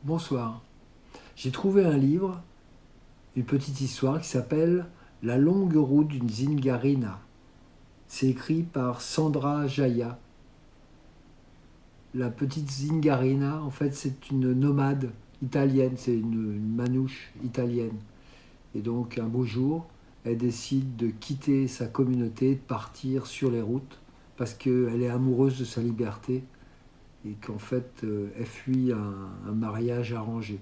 Bonsoir. J'ai trouvé un livre, une petite histoire qui s'appelle La longue route d'une Zingarina. C'est écrit par Sandra Jaya. La petite Zingarina, en fait, c'est une nomade italienne, c'est une manouche italienne. Et donc, un beau jour, elle décide de quitter sa communauté, de partir sur les routes, parce qu'elle est amoureuse de sa liberté et qu'en fait, elle fuit un mariage arrangé.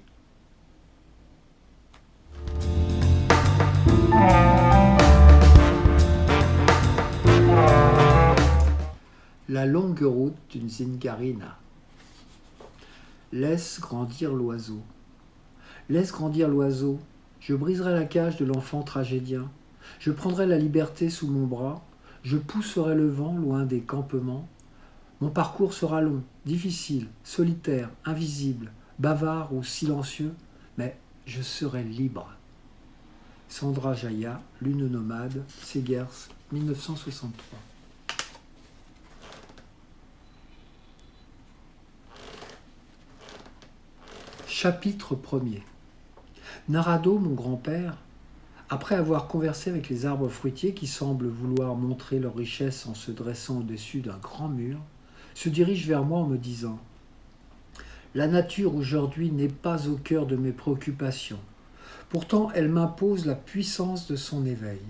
La longue route d'une Zingarina. Laisse grandir l'oiseau. Laisse grandir l'oiseau. Je briserai la cage de l'enfant tragédien. Je prendrai la liberté sous mon bras. Je pousserai le vent loin des campements. Mon parcours sera long, difficile, solitaire, invisible, bavard ou silencieux, mais je serai libre. Sandra Jaya, Lune nomade, Segers, 1963. Chapitre 1er. Narado, mon grand-père, après avoir conversé avec les arbres fruitiers qui semblent vouloir montrer leur richesse en se dressant au-dessus d'un grand mur, se dirige vers moi en me disant « La nature aujourd'hui n'est pas au cœur de mes préoccupations. Pourtant, elle m'impose la puissance de son éveil.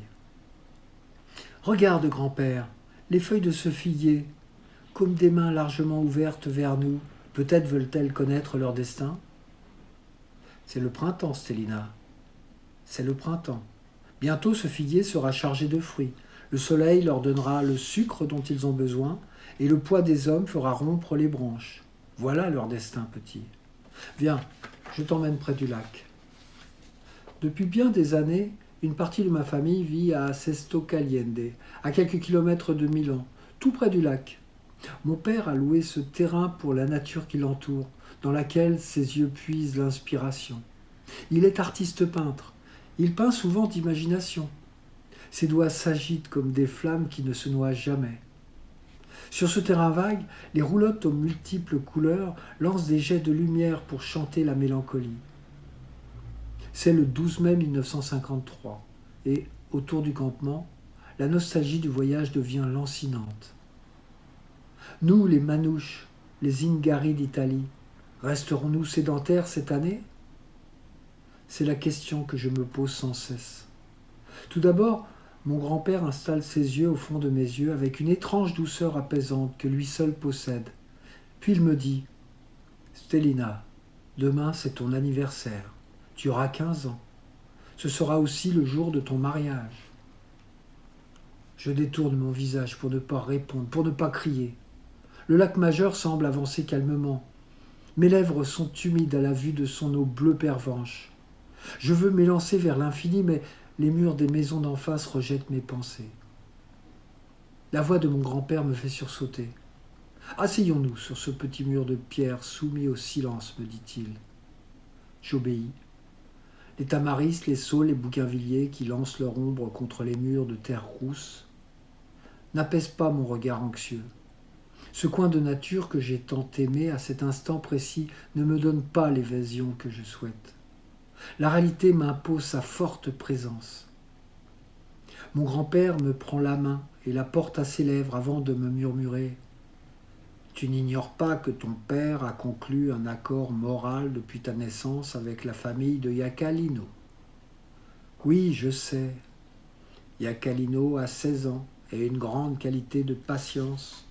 Regarde, grand-père, les feuilles de ce figuier, comme des mains largement ouvertes vers nous, peut-être veulent-elles connaître leur destin ? C'est le printemps, Stélina. C'est le printemps. Bientôt ce figuier sera chargé de fruits. Le soleil leur donnera le sucre dont ils ont besoin, et le poids des hommes fera rompre les branches. Voilà leur destin, petit. Viens, je t'emmène près du lac. Depuis bien des années, une partie de ma famille vit à Sesto Caliente, à quelques kilomètres de Milan, tout près du lac. Mon père a loué ce terrain pour la nature qui l'entoure, dans laquelle ses yeux puisent l'inspiration. Il est artiste peintre. Il peint souvent d'imagination. Ses doigts s'agitent comme des flammes qui ne se noient jamais. Sur ce terrain vague, les roulottes aux multiples couleurs lancent des jets de lumière pour chanter la mélancolie. C'est le 12 mai 1953 et, autour du campement, la nostalgie du voyage devient lancinante. Nous, les manouches, les Zingari d'Italie, resterons-nous sédentaires cette année ? C'est la question que je me pose sans cesse. Tout d'abord, mon grand-père installe ses yeux au fond de mes yeux avec une étrange douceur apaisante que lui seul possède. Puis il me dit « Stélina, demain c'est ton anniversaire. Tu auras 15 ans. Ce sera aussi le jour de ton mariage. » Je détourne mon visage pour ne pas répondre, pour ne pas crier. Le lac majeur semble avancer calmement. Mes lèvres sont humides à la vue de son eau bleue pervenche. Je veux m'élancer vers l'infini, mais les murs des maisons d'en face rejettent mes pensées. La voix de mon grand-père me fait sursauter. « Asseyons-nous sur ce petit mur de pierre soumis au silence, me dit-il. J'obéis. Les tamaris, les saules, les bougainvilliers qui lancent leur ombre contre les murs de terre rousse n'apaisent pas mon regard anxieux. Ce coin de nature que j'ai tant aimé à cet instant précis ne me donne pas l'évasion que je souhaite. La réalité m'impose sa forte présence. Mon grand-père me prend la main et la porte à ses lèvres avant de me murmurer « Tu n'ignores pas que ton père a conclu un accord moral depuis ta naissance avec la famille de Iacalino. » Oui, je sais. Iacalino a 16 ans et une grande qualité de patience.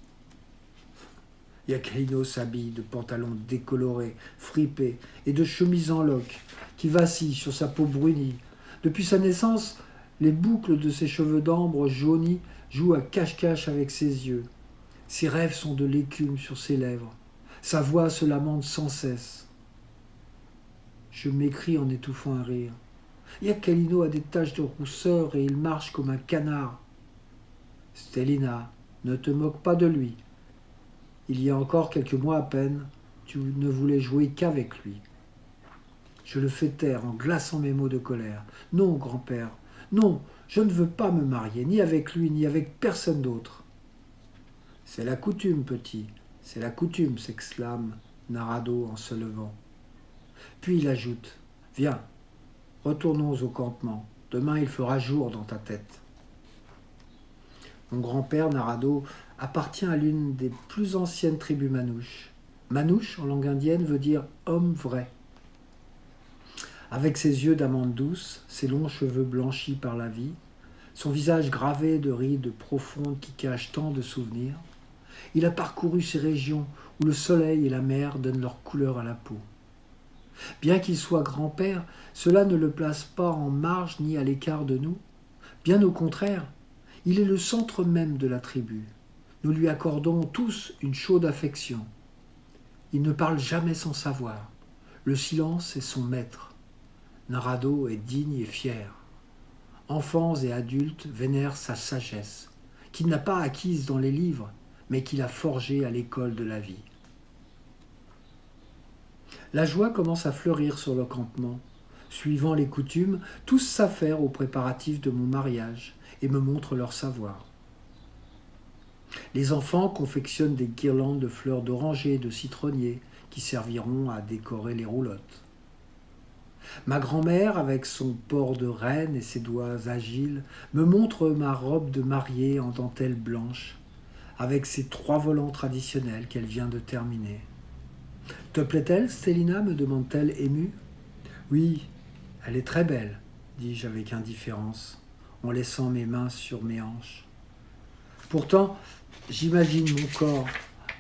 Iacalino s'habille de pantalons décolorés, fripés et de chemises en loques qui vacillent sur sa peau brunie. Depuis sa naissance, les boucles de ses cheveux d'ambre jaunis jouent à cache-cache avec ses yeux. Ses rêves sont de l'écume sur ses lèvres. Sa voix se lamente sans cesse. Je m'écrie en étouffant un rire. Iacalino a des taches de rousseur et il marche comme un canard. Stélina, ne te moque pas de lui. Il y a encore quelques mois à peine, tu ne voulais jouer qu'avec lui. Je le fais taire en glaçant mes mots de colère. Non, grand-père, non, je ne veux pas me marier, ni avec lui, ni avec personne d'autre. C'est la coutume, petit, c'est la coutume, s'exclame Narado en se levant. Puis il ajoute « Viens, retournons au campement. Demain il fera jour dans ta tête. » Mon grand-père, Narado, appartient à l'une des plus anciennes tribus manouches. Manouche, en langue indienne, veut dire « homme vrai ». Avec ses yeux d'amande douce, ses longs cheveux blanchis par la vie, son visage gravé de rides profondes qui cachent tant de souvenirs, il a parcouru ces régions où le soleil et la mer donnent leur couleur à la peau. Bien qu'il soit grand-père, cela ne le place pas en marge ni à l'écart de nous. Bien au contraire, il est le centre même de la tribu. Nous lui accordons tous une chaude affection. Il ne parle jamais sans savoir. Le silence est son maître. Narado est digne et fier. Enfants et adultes vénèrent sa sagesse, qu'il n'a pas acquise dans les livres, mais qu'il a forgée à l'école de la vie. La joie commence à fleurir sur le campement. Suivant les coutumes, tous s'affairent aux préparatifs de mon mariage et me montrent leur savoir. Les enfants confectionnent des guirlandes de fleurs d'oranger et de citronnier qui serviront à décorer les roulottes. Ma grand-mère, avec son port de reine et ses doigts agiles, me montre ma robe de mariée en dentelle blanche, avec ses 3 volants traditionnels qu'elle vient de terminer. « Te plaît-elle, Stélina » me demande-t-elle émue. « Oui, elle est très belle, dis-je avec indifférence, en laissant mes mains sur mes hanches. Pourtant, j'imagine mon corps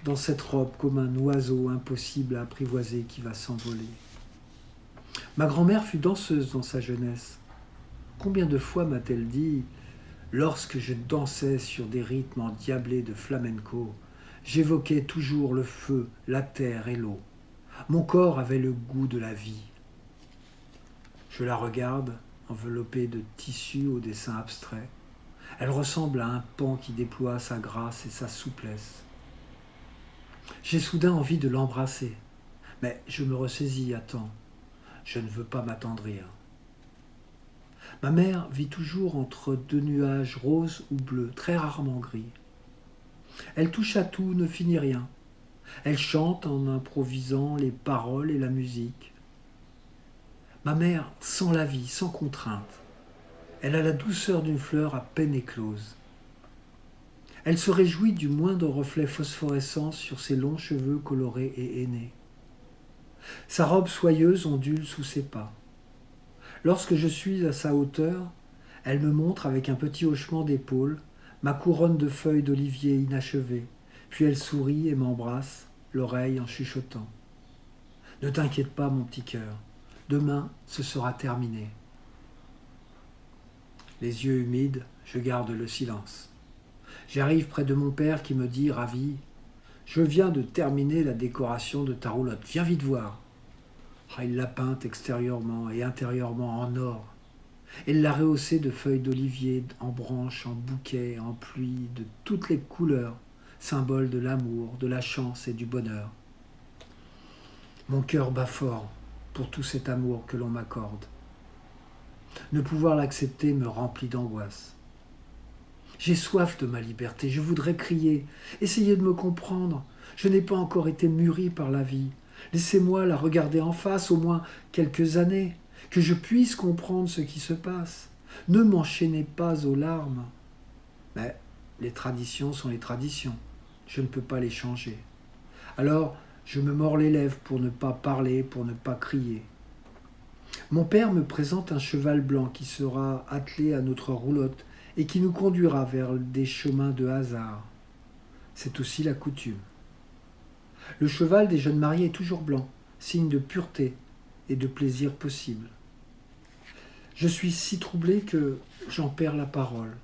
dans cette robe comme un oiseau impossible à apprivoiser qui va s'envoler. Ma grand-mère fut danseuse dans sa jeunesse. Combien de fois m'a-t-elle dit, lorsque je dansais sur des rythmes endiablés de flamenco, j'évoquais toujours le feu, la terre et l'eau. Mon corps avait le goût de la vie. Je la regarde, enveloppée de tissu au dessin abstrait. Elle ressemble à un paon qui déploie sa grâce et sa souplesse. J'ai soudain envie de l'embrasser, mais je me ressaisis à temps. Je ne veux pas m'attendrir. Ma mère vit toujours entre 2 nuages roses ou bleus, très rarement gris. Elle touche à tout, ne finit rien. Elle chante en improvisant les paroles et la musique. Ma mère sent la vie, sans contrainte. Elle a la douceur d'une fleur à peine éclose. Elle se réjouit du moindre reflet phosphorescent sur ses longs cheveux colorés et ainés. Sa robe soyeuse ondule sous ses pas. Lorsque je suis à sa hauteur, elle me montre avec un petit hochement d'épaule ma couronne de feuilles d'olivier inachevée, puis elle sourit et m'embrasse, l'oreille en chuchotant. « Ne t'inquiète pas, mon petit cœur, demain ce sera terminé. » Les yeux humides, je garde le silence. J'arrive près de mon père qui me dit, ravi, « Je viens de terminer la décoration de ta roulotte, viens vite voir. » Il l'a peinte extérieurement et intérieurement en or. Elle l'a rehaussée de feuilles d'olivier, en branches, en bouquets, en pluie, de toutes les couleurs, symbole de l'amour, de la chance et du bonheur. Mon cœur bat fort pour tout cet amour que l'on m'accorde. Ne pouvoir l'accepter me remplit d'angoisse. J'ai soif de ma liberté, je voudrais crier, essayez de me comprendre, je n'ai pas encore été mûri par la vie. Laissez-moi la regarder en face au moins quelques années, que je puisse comprendre ce qui se passe. Ne m'enchaînez pas aux larmes. Mais les traditions sont les traditions. Je ne peux pas les changer. Alors, je me mords les lèvres pour ne pas parler, pour ne pas crier. Mon père me présente un cheval blanc qui sera attelé à notre roulotte et qui nous conduira vers des chemins de hasard. C'est aussi la coutume. Le cheval des jeunes mariés est toujours blanc, signe de pureté et de plaisir possible. Je suis si troublé que j'en perds la parole.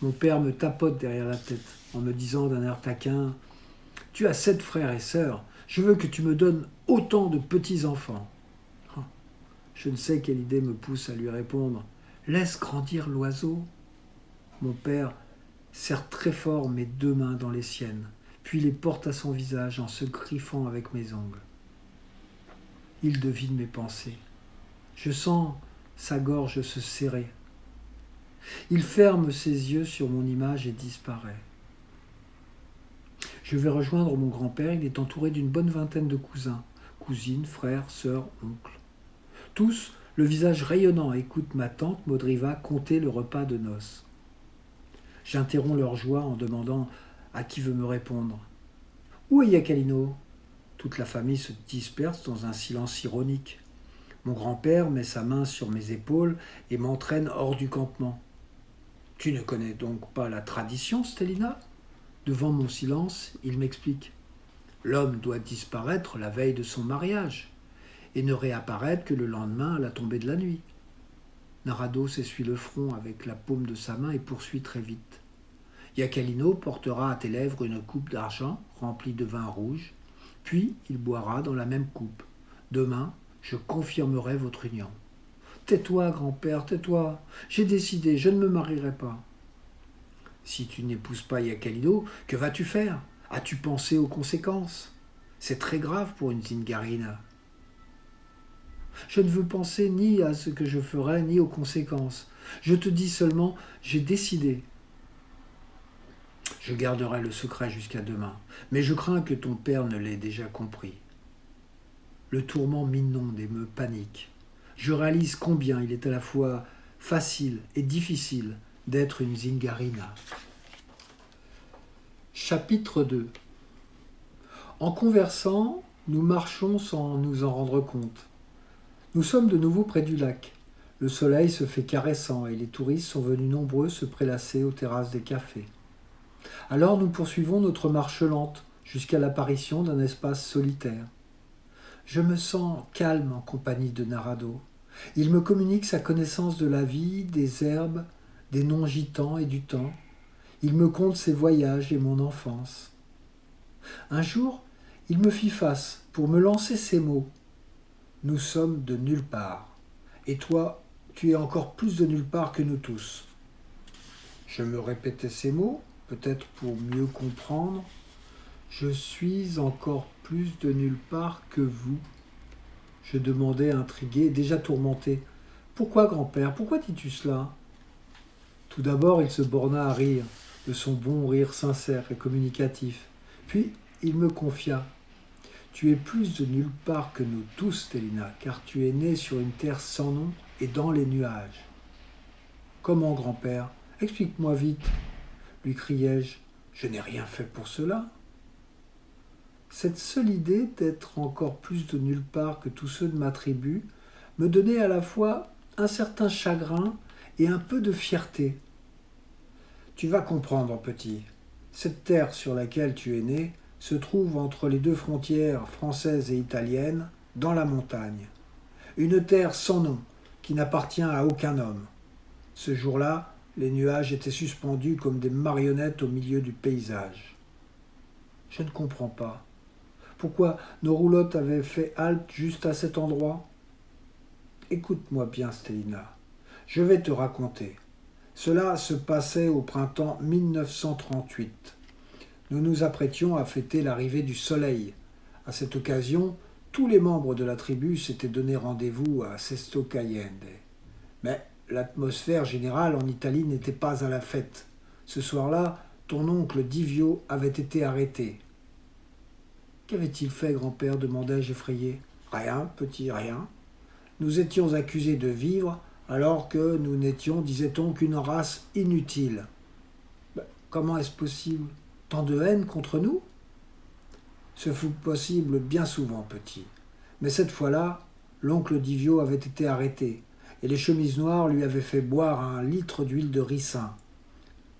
Mon père me tapote derrière la tête en me disant d'un air taquin « Tu as 7 frères et sœurs, je veux que tu me donnes autant de petits-enfants. » Je ne sais quelle idée me pousse à lui répondre « Laisse grandir l'oiseau. » Mon père serre très fort mes 2 mains dans les siennes, puis les porte à son visage en se griffant avec mes ongles. Il devine mes pensées. Je sens sa gorge se serrer. Il ferme ses yeux sur mon image et disparaît. Je vais rejoindre mon grand-père, il est entouré d'une bonne vingtaine de cousins, cousines, frères, sœurs, oncles. Tous, le visage rayonnant, écoutent ma tante Modriva compter le repas de noces. J'interromps leur joie en demandant à qui veut me répondre. Où est Yakalino ? Toute la famille se disperse dans un silence ironique. Mon grand-père met sa main sur mes épaules et m'entraîne hors du campement. Tu ne connais donc pas la tradition, Stélina ? Devant mon silence, il m'explique. L'homme doit disparaître la veille de son mariage et ne réapparaître que le lendemain à la tombée de la nuit. Narado s'essuie le front avec la paume de sa main et poursuit très vite. Yakalino portera à tes lèvres une coupe d'argent remplie de vin rouge, puis il boira dans la même coupe. Demain, je confirmerai votre union. Tais-toi, grand-père, tais-toi. J'ai décidé, je ne me marierai pas. Si tu n'épouses pas Yakalino, que vas-tu faire ? As-tu pensé aux conséquences ? C'est très grave pour une Zingarina. Je ne veux penser ni à ce que je ferai, ni aux conséquences. Je te dis seulement, j'ai décidé. Je garderai le secret jusqu'à demain, mais je crains que ton père ne l'ait déjà compris. Le tourment m'inonde et me panique. Je réalise combien il est à la fois facile et difficile d'être une Zingarina. Chapitre 2. En conversant, nous marchons sans nous en rendre compte. Nous sommes de nouveau près du lac. Le soleil se fait caressant et les touristes sont venus nombreux se prélasser aux terrasses des cafés. Alors nous poursuivons notre marche lente jusqu'à l'apparition d'un espace solitaire. Je me sens calme en compagnie de Narado. Il me communique sa connaissance de la vie, des herbes, des noms gitans et du temps. Il me conte ses voyages et mon enfance. Un jour, il me fit face pour me lancer ces mots. Nous sommes de nulle part. Et toi, tu es encore plus de nulle part que nous tous. Je me répétais ces mots, peut-être pour mieux comprendre. Je suis encore plus de nulle part que vous. Je demandais intrigué, déjà tourmenté. Pourquoi, grand-père, pourquoi dis-tu cela ? Tout d'abord, il se borna à rire, de son bon rire sincère et communicatif. Puis, il me confia. Tu es plus de nulle part que nous tous, Stélina, car tu es né sur une terre sans nom et dans les nuages. Comment, grand-père ? Explique-moi vite, lui criai-je. Je n'ai rien fait pour cela. Cette seule idée d'être encore plus de nulle part que tous ceux de ma tribu me donnait à la fois un certain chagrin et un peu de fierté. Tu vas comprendre, petit. Cette terre sur laquelle tu es né se trouve entre les deux frontières françaises et italiennes, dans la montagne. Une terre sans nom, qui n'appartient à aucun homme. Ce jour-là, les nuages étaient suspendus comme des marionnettes au milieu du paysage. Je ne comprends pas. Pourquoi nos roulottes avaient fait halte juste à cet endroit ? Écoute-moi bien, Stélina. Je vais te raconter. Cela se passait au printemps 1938. Nous nous apprêtions à fêter l'arrivée du soleil. À cette occasion, tous les membres de la tribu s'étaient donné rendez-vous à Sesto Cayenne. Mais l'atmosphère générale en Italie n'était pas à la fête. Ce soir-là, ton oncle Divio avait été arrêté. Qu'avait-il fait, grand-père ? Demandai-je effrayé. Rien, petit, rien. Nous étions accusés de vivre alors que nous n'étions, disait-on, qu'une race inutile. Comment est-ce possible ? Tant de haine contre nous ? Ce fut possible bien souvent, petit. Mais cette fois-là, l'oncle Divio avait été arrêté, et les chemises noires lui avaient fait boire 1 litre d'huile de ricin.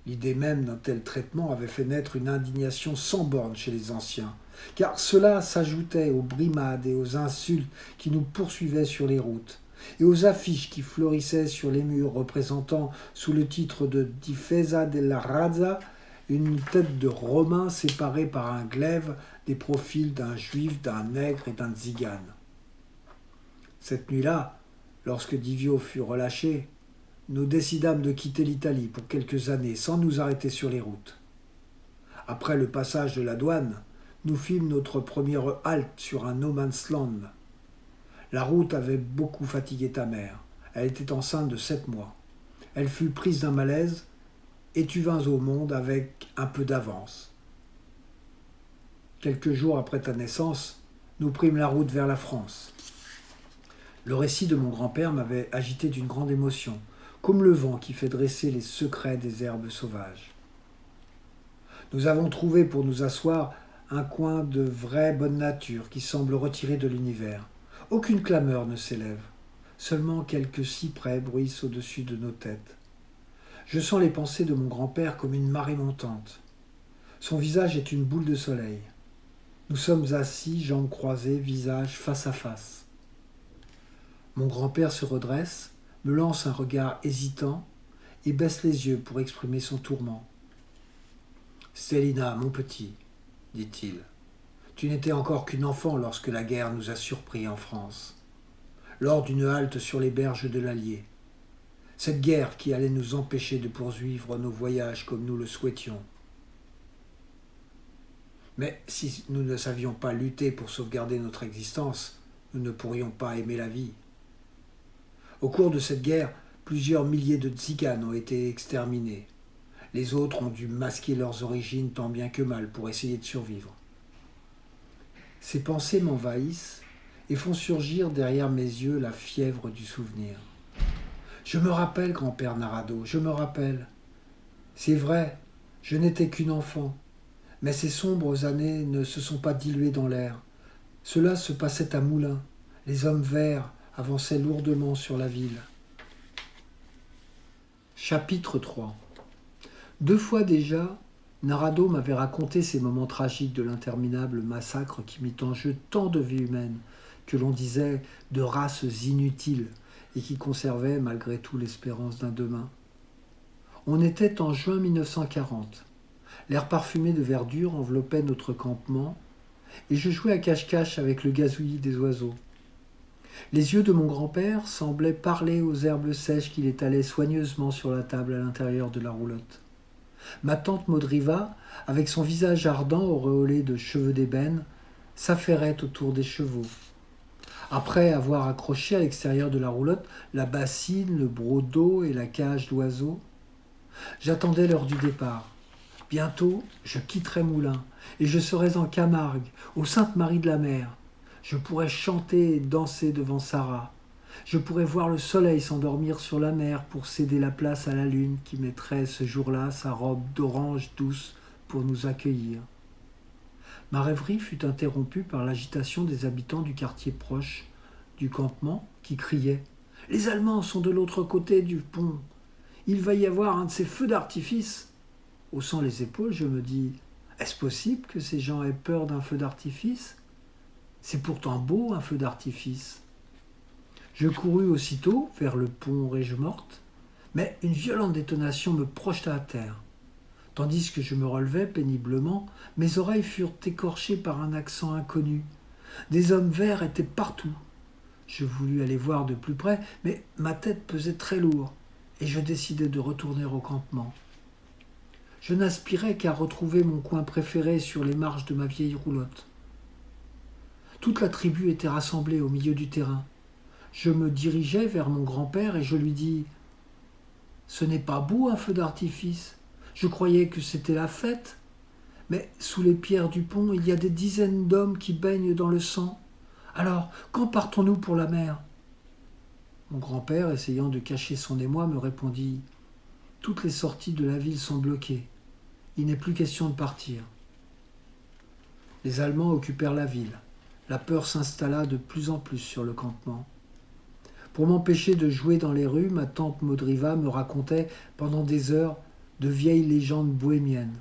L'idée même d'un tel traitement avait fait naître une indignation sans borne chez les anciens, car cela s'ajoutait aux brimades et aux insultes qui nous poursuivaient sur les routes, et aux affiches qui fleurissaient sur les murs représentant, sous le titre de Difesa della Razza, une tête de Romain séparée par un glaive des profils d'un juif, d'un nègre et d'un tzigane. Cette nuit-là, lorsque Divio fut relâché, nous décidâmes de quitter l'Italie pour quelques années sans nous arrêter sur les routes. Après le passage de la douane, nous fîmes notre première halte sur un no man's land. La route avait beaucoup fatigué ta mère. Elle était enceinte de 7 mois. Elle fut prise d'un malaise et tu vins au monde avec un peu d'avance. Quelques jours après ta naissance, nous prîmes la route vers la France. Le récit de mon grand-père m'avait agité d'une grande émotion, comme le vent qui fait dresser les secrets des herbes sauvages. Nous avons trouvé pour nous asseoir un coin de vraie bonne nature qui semble retiré de l'univers. Aucune clameur ne s'élève, seulement quelques cyprès bruissent au-dessus de nos têtes. Je sens les pensées de mon grand-père comme une marée montante. Son visage est une boule de soleil. Nous sommes assis, jambes croisées, visage face à face. Mon grand-père se redresse, me lance un regard hésitant et baisse les yeux pour exprimer son tourment. « Stélina, mon petit, dit-il, tu n'étais encore qu'une enfant lorsque la guerre nous a surpris en France, lors d'une halte sur les berges de l'Allier. Cette guerre qui allait nous empêcher de poursuivre nos voyages comme nous le souhaitions. Mais si nous ne savions pas lutter pour sauvegarder notre existence, nous ne pourrions pas aimer la vie. Au cours de cette guerre, plusieurs milliers de tziganes ont été exterminés. Les autres ont dû masquer leurs origines tant bien que mal pour essayer de survivre. Ces pensées m'envahissent et font surgir derrière mes yeux la fièvre du souvenir. Je me rappelle, grand-père Narado, je me rappelle. C'est vrai, je n'étais qu'une enfant, mais ces sombres années ne se sont pas diluées dans l'air. Cela se passait à Moulins. Les hommes verts avançaient lourdement sur la ville. Chapitre 3. 2 fois déjà, Narado m'avait raconté ces moments tragiques de l'interminable massacre qui mit en jeu tant de vies humaines, que l'on disait de races inutiles, et qui conservaient malgré tout l'espérance d'un demain. On était en juin 1940. L'air parfumé de verdure enveloppait notre campement, et je jouais à cache-cache avec le gazouillis des oiseaux. Les yeux de mon grand-père semblaient parler aux herbes sèches qu'il étalait soigneusement sur la table à l'intérieur de la roulotte. Ma tante Maudriva, avec son visage ardent auréolé de cheveux d'ébène, s'affairait autour des chevaux. Après avoir accroché à l'extérieur de la roulotte la bassine, le broc d'eau et la cage d'oiseaux, j'attendais l'heure du départ. Bientôt, je quitterai Moulins et je serai en Camargue, aux Saintes-Maries-de-la-Mer. Je pourrais chanter et danser devant Sarah. Je pourrais voir le soleil s'endormir sur la mer pour céder la place à la lune qui mettrait ce jour-là sa robe d'orange douce pour nous accueillir. Ma rêverie fut interrompue par l'agitation des habitants du quartier proche du campement qui criaient « Les Allemands sont de l'autre côté du pont. Il va y avoir un de ces feux d'artifice. » Haussant les épaules, je me dis « Est-ce possible que ces gens aient peur d'un feu d'artifice ? C'est pourtant beau un feu d'artifice. » Je courus aussitôt vers le pont Régemorte, mais une violente détonation me projeta à terre. Tandis que je me relevais péniblement, mes oreilles furent écorchées par un accent inconnu. Des hommes verts étaient partout. Je voulus aller voir de plus près, mais ma tête pesait très lourd, et je décidai de retourner au campement. Je n'aspirais qu'à retrouver mon coin préféré sur les marches de ma vieille roulotte. Toute la tribu était rassemblée au milieu du terrain. Je me dirigeai vers mon grand-père et je lui dis « Ce n'est pas beau un feu d'artifice. Je croyais que c'était la fête. Mais sous les pierres du pont, il y a des dizaines d'hommes qui baignent dans le sang. Alors, quand partons-nous pour la mer ?» Mon grand-père, essayant de cacher son émoi, me répondit « Toutes les sorties de la ville sont bloquées. Il n'est plus question de partir. » Les Allemands occupèrent la ville. La peur s'installa de plus en plus sur le campement. Pour m'empêcher de jouer dans les rues, ma tante Maudriva me racontait pendant des heures de vieilles légendes bohémiennes.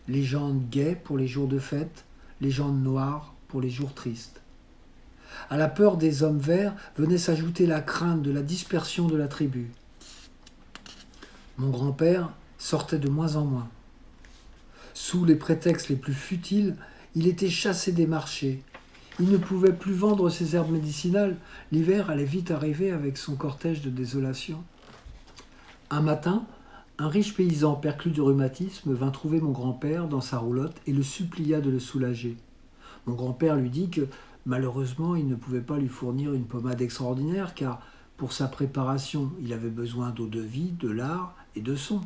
Légendes gaies pour les jours de fête, légendes noires pour les jours tristes. À la peur des hommes verts venait s'ajouter la crainte de la dispersion de la tribu. Mon grand-père sortait de moins en moins. Sous les prétextes les plus futiles, il était chassé des marchés. Il ne pouvait plus vendre ses herbes médicinales. L'hiver allait vite arriver avec son cortège de désolation. Un matin, un riche paysan perclus de rhumatisme vint trouver mon grand-père dans sa roulotte et le supplia de le soulager. Mon grand-père lui dit que, malheureusement, il ne pouvait pas lui fournir une pommade extraordinaire car, pour sa préparation, il avait besoin d'eau-de-vie, de lard et de son.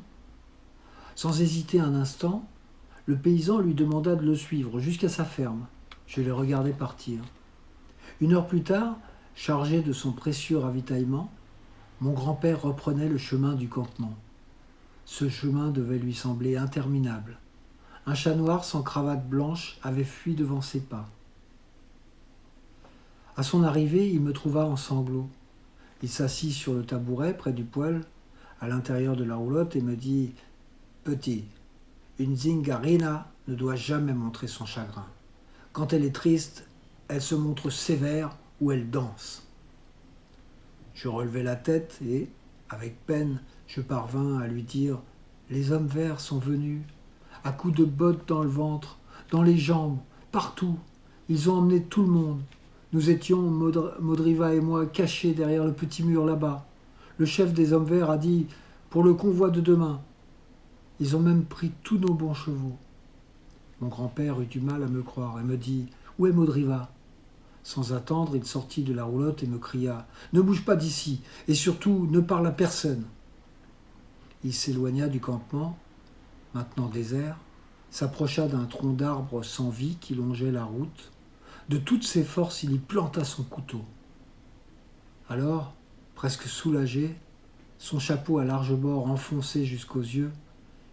Sans hésiter un instant, le paysan lui demanda de le suivre jusqu'à sa ferme. Je les regardais partir. 1 heure plus tard, chargé de son précieux ravitaillement, mon grand-père reprenait le chemin du campement. Ce chemin devait lui sembler interminable. Un chat noir sans cravate blanche avait fui devant ses pas. À son arrivée, il me trouva en sanglots. Il s'assit sur le tabouret près du poêle, à l'intérieur de la roulotte, et me dit « Petit, une zingarina ne doit jamais montrer son chagrin. Quand elle est triste, elle se montre sévère ou elle danse. » Je relevai la tête et, avec peine, je parvins à lui dire « Les hommes verts sont venus, à coups de bottes dans le ventre, dans les jambes, partout. Ils ont emmené tout le monde. Nous étions, Modriva et moi, cachés derrière le petit mur là-bas. Le chef des hommes verts a dit « Pour le convoi de demain. » Ils ont même pris tous nos bons chevaux. Mon grand-père eut du mal à me croire et me dit « Où est Modriva ?» Sans attendre, il sortit de la roulotte et me cria « Ne bouge pas d'ici, et surtout ne parle à personne. » Il s'éloigna du campement, maintenant désert, s'approcha d'un tronc d'arbre sans vie qui longeait la route. De toutes ses forces, il y planta son couteau. Alors, presque soulagé, son chapeau à large bord enfoncé jusqu'aux yeux,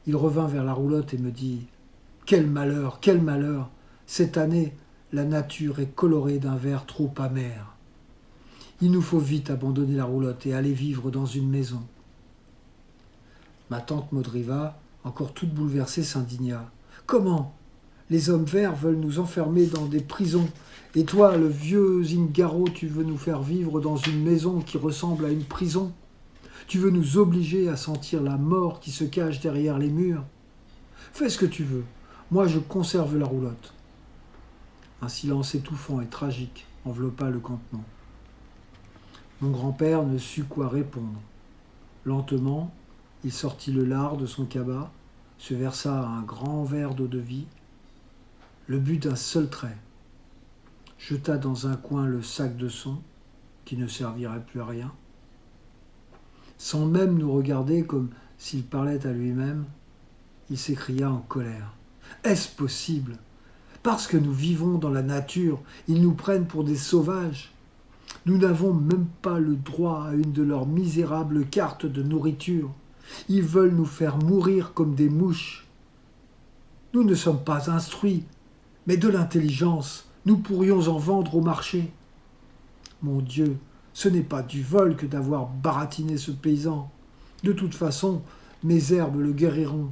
il revint vers la roulotte et me dit « Quel malheur, quel malheur! Cette année, la nature est colorée d'un vert trop amer. Il nous faut vite abandonner la roulotte et aller vivre dans une maison. » Ma tante Modriva, encore toute bouleversée, s'indigna. « Comment ? Les hommes verts veulent nous enfermer dans des prisons. Et toi, le vieux Zingaro, tu veux nous faire vivre dans une maison qui ressemble à une prison ? Tu veux nous obliger à sentir la mort qui se cache derrière les murs ? Fais ce que tu veux. Moi, je conserve la roulotte. » Un silence étouffant et tragique enveloppa le campement. Mon grand-père ne sut quoi répondre. Lentement, il sortit le lard de son cabas, se versa un grand verre d'eau-de-vie, le but d'un seul trait, jeta dans un coin le sac de son, qui ne servirait plus à rien. Sans même nous regarder comme s'il parlait à lui-même, il s'écria en colère. « Est-ce possible ? Parce que nous vivons dans la nature, ils nous prennent pour des sauvages. Nous n'avons même pas le droit à une de leurs misérables cartes de nourriture. Ils veulent nous faire mourir comme des mouches. Nous ne sommes pas instruits, mais de l'intelligence, nous pourrions en vendre au marché. Mon Dieu, ce n'est pas du vol que d'avoir baratiné ce paysan. De toute façon, mes herbes le guériront.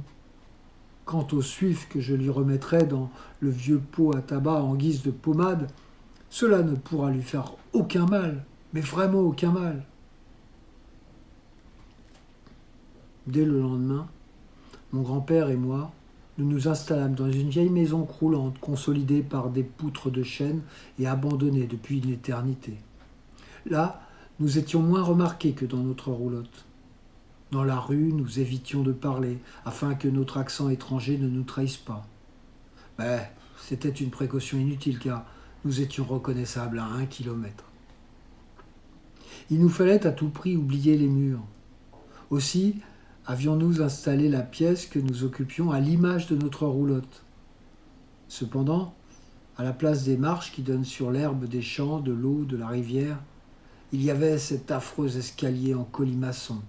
Quant au suif que je lui remettrai dans le vieux pot à tabac en guise de pommade, cela ne pourra lui faire aucun mal, mais vraiment aucun mal. » Dès le lendemain, mon grand-père et moi, nous nous installâmes dans une vieille maison croulante, consolidée par des poutres de chêne et abandonnée depuis une éternité. Là, nous étions moins remarqués que dans notre roulotte. Dans la rue, nous évitions de parler, afin que notre accent étranger ne nous trahisse pas. Mais c'était une précaution inutile, car nous étions reconnaissables à 1 kilomètre. Il nous fallait à tout prix oublier les murs. Aussi, avions-nous installé la pièce que nous occupions à l'image de notre roulotte. Cependant, à la place des marches qui donnent sur l'herbe des champs, de l'eau, de la rivière, il y avait cet affreux escalier en colimaçon,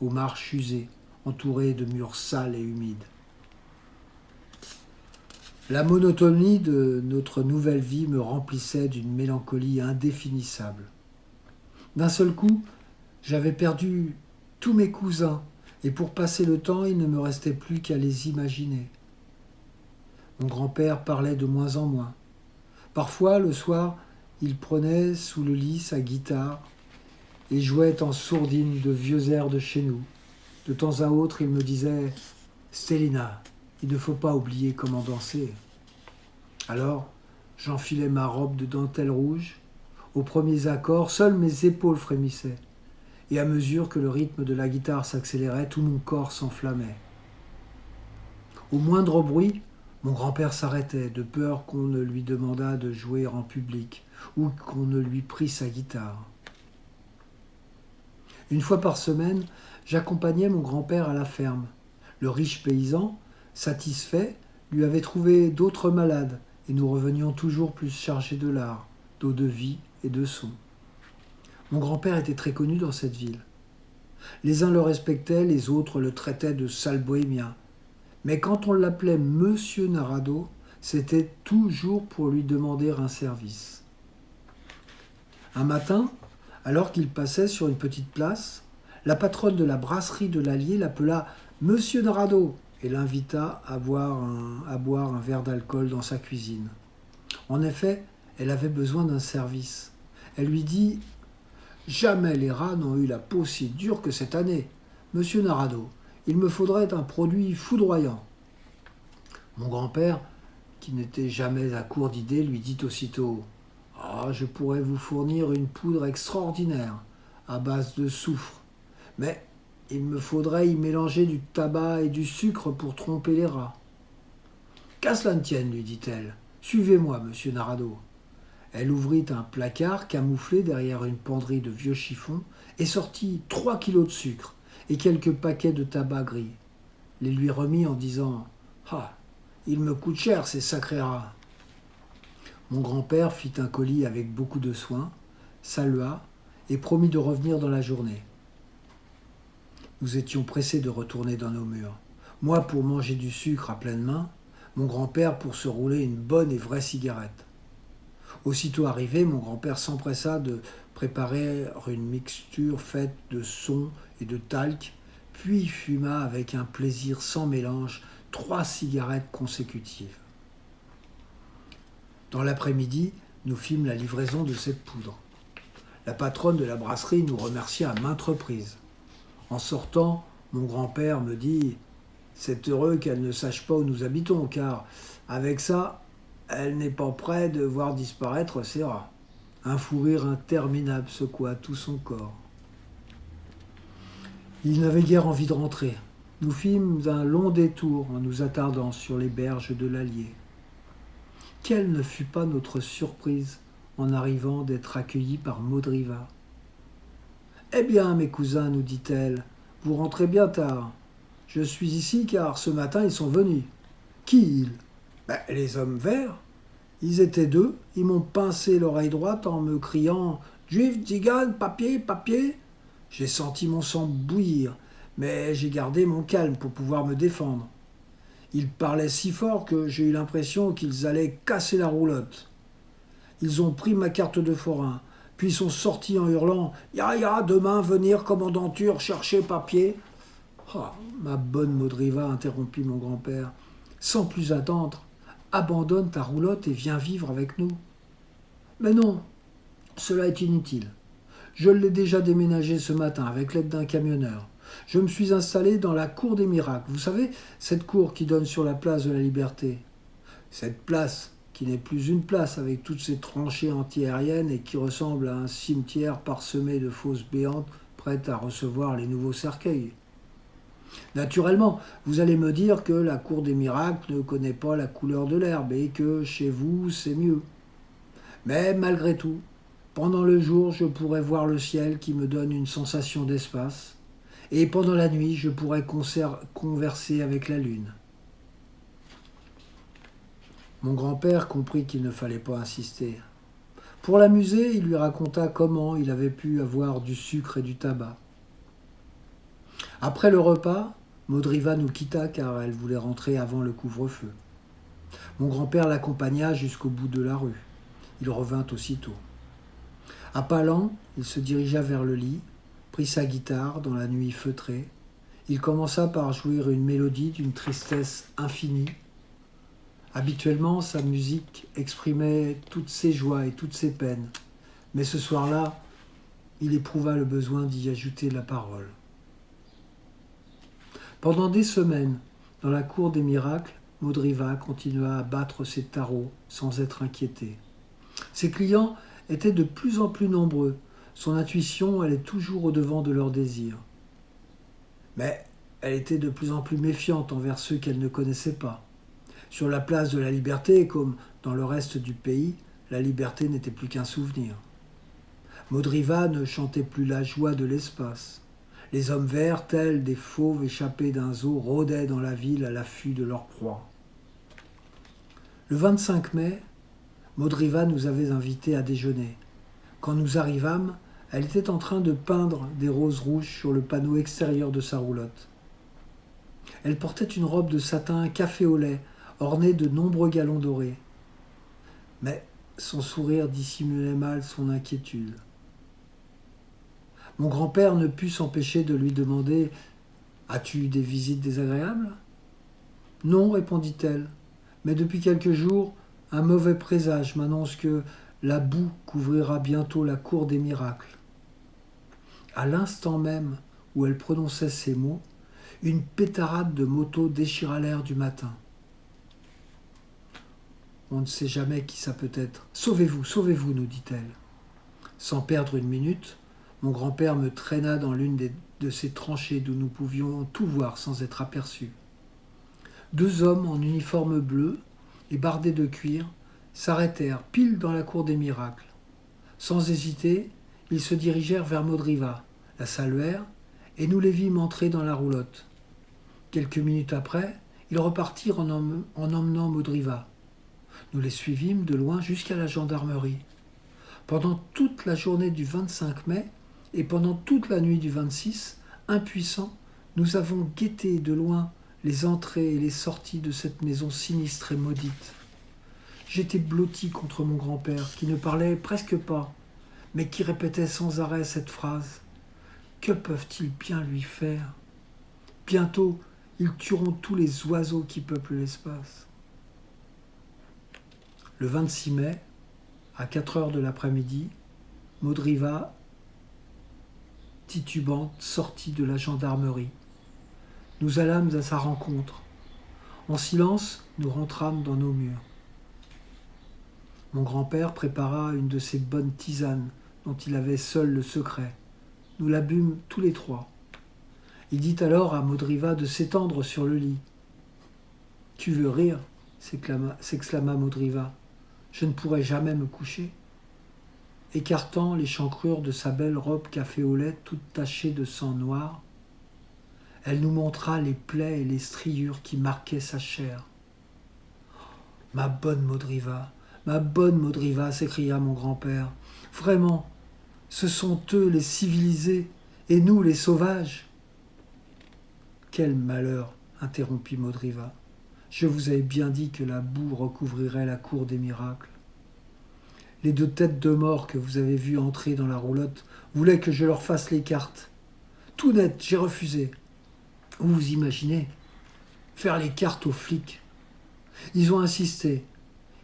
aux marches usées, entourées de murs sales et humides. La monotonie de notre nouvelle vie me remplissait d'une mélancolie indéfinissable. D'un seul coup, j'avais perdu tous mes cousins, et pour passer le temps, il ne me restait plus qu'à les imaginer. Mon grand-père parlait de moins en moins. Parfois, le soir, il prenait sous le lit sa guitare et jouait en sourdine de vieux airs de chez nous. De temps à autre, il me disait « Stélina, il ne faut pas oublier comment danser. » Alors, j'enfilais ma robe de dentelle rouge. Aux premiers accords, seules mes épaules frémissaient. Et à mesure que le rythme de la guitare s'accélérait, tout mon corps s'enflammait. Au moindre bruit, mon grand-père s'arrêtait, de peur qu'on ne lui demandât de jouer en public ou qu'on ne lui prît sa guitare. Une fois par semaine, j'accompagnais mon grand-père à la ferme. Le riche paysan, satisfait, lui avait trouvé d'autres malades et nous revenions toujours plus chargés de l'art, d'eau de vie et de son. Mon grand-père était très connu dans cette ville. Les uns le respectaient, les autres le traitaient de sale bohémien. Mais quand on l'appelait Monsieur Narado, c'était toujours pour lui demander un service. Un matin, alors qu'il passait sur une petite place, la patronne de la brasserie de l'Allier l'appela Monsieur Narado et l'invita à boire un verre d'alcool dans sa cuisine. En effet, elle avait besoin d'un service. Elle lui dit « Jamais les rats n'ont eu la peau si dure que cette année. Monsieur Narado, il me faudrait un produit foudroyant. » Mon grand-père, qui n'était jamais à court d'idées, lui dit aussitôt « Ah, je pourrais vous fournir une poudre extraordinaire, à base de soufre. Mais il me faudrait y mélanger du tabac et du sucre pour tromper les rats. »« Qu'à cela ne tienne, lui dit-elle. Suivez-moi, monsieur Narado. » Elle ouvrit un placard camouflé derrière une penderie de vieux chiffons et sortit 3 kilos de sucre et quelques paquets de tabac gris. Les lui remit en disant « Ah, il me coûte cher ces sacrés rats. » Mon grand-père fit un colis avec beaucoup de soin, salua et promit de revenir dans la journée. Nous étions pressés de retourner dans nos murs. Moi pour manger du sucre à pleine main, mon grand-père pour se rouler une bonne et vraie cigarette. Aussitôt arrivé, mon grand-père s'empressa de préparer une mixture faite de son et de talc, puis fuma avec un plaisir sans mélange 3 cigarettes consécutives. Dans l'après-midi, nous fîmes la livraison de cette poudre. La patronne de la brasserie nous remercia à maintes reprises. En sortant, mon grand-père me dit « C'est heureux qu'elle ne sache pas où nous habitons, car avec ça, elle n'est pas près de voir disparaître ses rats. » Un fou rire interminable secoua tout son corps. Il n'avait guère envie de rentrer. Nous fîmes un long détour en nous attardant sur les berges de l'Allier. Quelle ne fut pas notre surprise en arrivant d'être accueillis par Maudriva. « Eh bien, mes cousins, nous dit-elle, vous rentrez bien tard. Je suis ici car ce matin ils sont venus. » « Qui ils ?»« Les hommes verts. Ils étaient 2, ils m'ont pincé l'oreille droite en me criant « Juif, tzigane, papier, papier !» J'ai senti mon sang bouillir, mais j'ai gardé mon calme pour pouvoir me défendre. Ils parlaient si fort que j'ai eu l'impression qu'ils allaient casser la roulotte. Ils ont pris ma carte de forain, puis sont sortis en hurlant « Ya, ya, demain venir commandanture chercher papier !» Ah, ma bonne Maudriva, interrompit mon grand-père, sans plus attendre, abandonne ta roulotte et viens vivre avec nous. Mais non, cela est inutile. Je l'ai déjà déménagé ce matin avec l'aide d'un camionneur. Je me suis installé dans la cour des miracles. Vous savez, cette cour qui donne sur la place de la Liberté. Cette place qui n'est plus une place avec toutes ces tranchées antiaériennes et qui ressemble à un cimetière parsemé de fosses béantes prêtes à recevoir les nouveaux cercueils. Naturellement, vous allez me dire que la cour des miracles ne connaît pas la couleur de l'herbe et que chez vous, c'est mieux. Mais malgré tout, pendant le jour, je pourrais voir le ciel qui me donne une sensation d'espace, et pendant la nuit, je pourrais converser avec la lune. Mon grand-père comprit qu'il ne fallait pas insister. Pour l'amuser, il lui raconta comment il avait pu avoir du sucre et du tabac. Après le repas, Maudriva nous quitta car elle voulait rentrer avant le couvre-feu. Mon grand-père l'accompagna jusqu'au bout de la rue. Il revint aussitôt. À pas lents, il se dirigea vers le lit, prit sa guitare dans la nuit feutrée. Il commença par jouer une mélodie d'une tristesse infinie. Habituellement, sa musique exprimait toutes ses joies et toutes ses peines. Mais ce soir-là, il éprouva le besoin d'y ajouter la parole. Pendant des semaines, dans la cour des miracles, Maudriva continua à battre ses tarots sans être inquiété. Ses clients étaient de plus en plus nombreux. Son intuition allait toujours au-devant de leurs désirs. Mais elle était de plus en plus méfiante envers ceux qu'elle ne connaissait pas. Sur la place de la Liberté, comme dans le reste du pays, la liberté n'était plus qu'un souvenir. Maudriva ne chantait plus la joie de l'espace. Les hommes verts, tels des fauves échappés d'un zoo, rôdaient dans la ville à l'affût de leur proie. Le 25 mai, Modriva nous avait invités à déjeuner. Quand nous arrivâmes, elle était en train de peindre des roses rouges sur le panneau extérieur de sa roulotte. Elle portait une robe de satin café au lait, ornée de nombreux galons dorés. Mais son sourire dissimulait mal son inquiétude. Mon grand-père ne put s'empêcher de lui demander « As-tu eu des visites désagréables ?» « Non, répondit-elle, mais depuis quelques jours, un mauvais présage m'annonce que la boue couvrira bientôt la cour des miracles. » À l'instant même où elle prononçait ces mots, une pétarade de moto déchira l'air du matin. On ne sait jamais qui ça peut être. Sauvez-vous, nous dit-elle. Sans perdre une minute, mon grand-père me traîna dans l'une de ces tranchées d'où nous pouvions tout voir sans être aperçus. Deux hommes en uniforme bleu et bardés de cuir s'arrêtèrent pile dans la cour des miracles. Sans hésiter, ils se dirigèrent vers Modriva, la saluèrent, et nous les vîmes entrer dans la roulotte. Quelques minutes après, ils repartirent en emmenant Modriva. Nous les suivîmes de loin jusqu'à la gendarmerie. Pendant toute la journée du 25 mai et pendant toute la nuit du 26, impuissants, nous avons guetté de loin les entrées et les sorties de cette maison sinistre et maudite. J'étais blotti contre mon grand-père, qui ne parlait presque pas, mais qui répétait sans arrêt cette phrase. Que peuvent-ils bien lui faire ? Bientôt, ils tueront tous les oiseaux qui peuplent l'espace. Le 26 mai, à 4 heures de l'après-midi, Modriva, titubante, sortit de la gendarmerie. Nous allâmes à sa rencontre. En silence, nous rentrâmes dans nos murs. Mon grand-père prépara une de ces bonnes tisanes dont il avait seul le secret. Nous la bûmes tous les trois. Il dit alors à Modriva de s'étendre sur le lit. « Tu veux rire ?» s'exclama Modriva. « Je ne pourrai jamais me coucher. » Écartant l'échancrure de sa belle robe café au lait toute tachée de sang noir, elle nous montra les plaies et les striures qui marquaient sa chair. « Ma bonne Modriva, s'écria mon grand-père. « Vraiment, ce sont eux les civilisés et nous les sauvages. » Quel malheur, interrompit Modriva. Je vous avais bien dit que la boue recouvrirait la cour des miracles. Les deux têtes de mort que vous avez vues entrer dans la roulotte voulaient que je leur fasse les cartes. Tout net, j'ai refusé. Vous vous imaginez ? Faire les cartes aux flics. Ils ont insisté.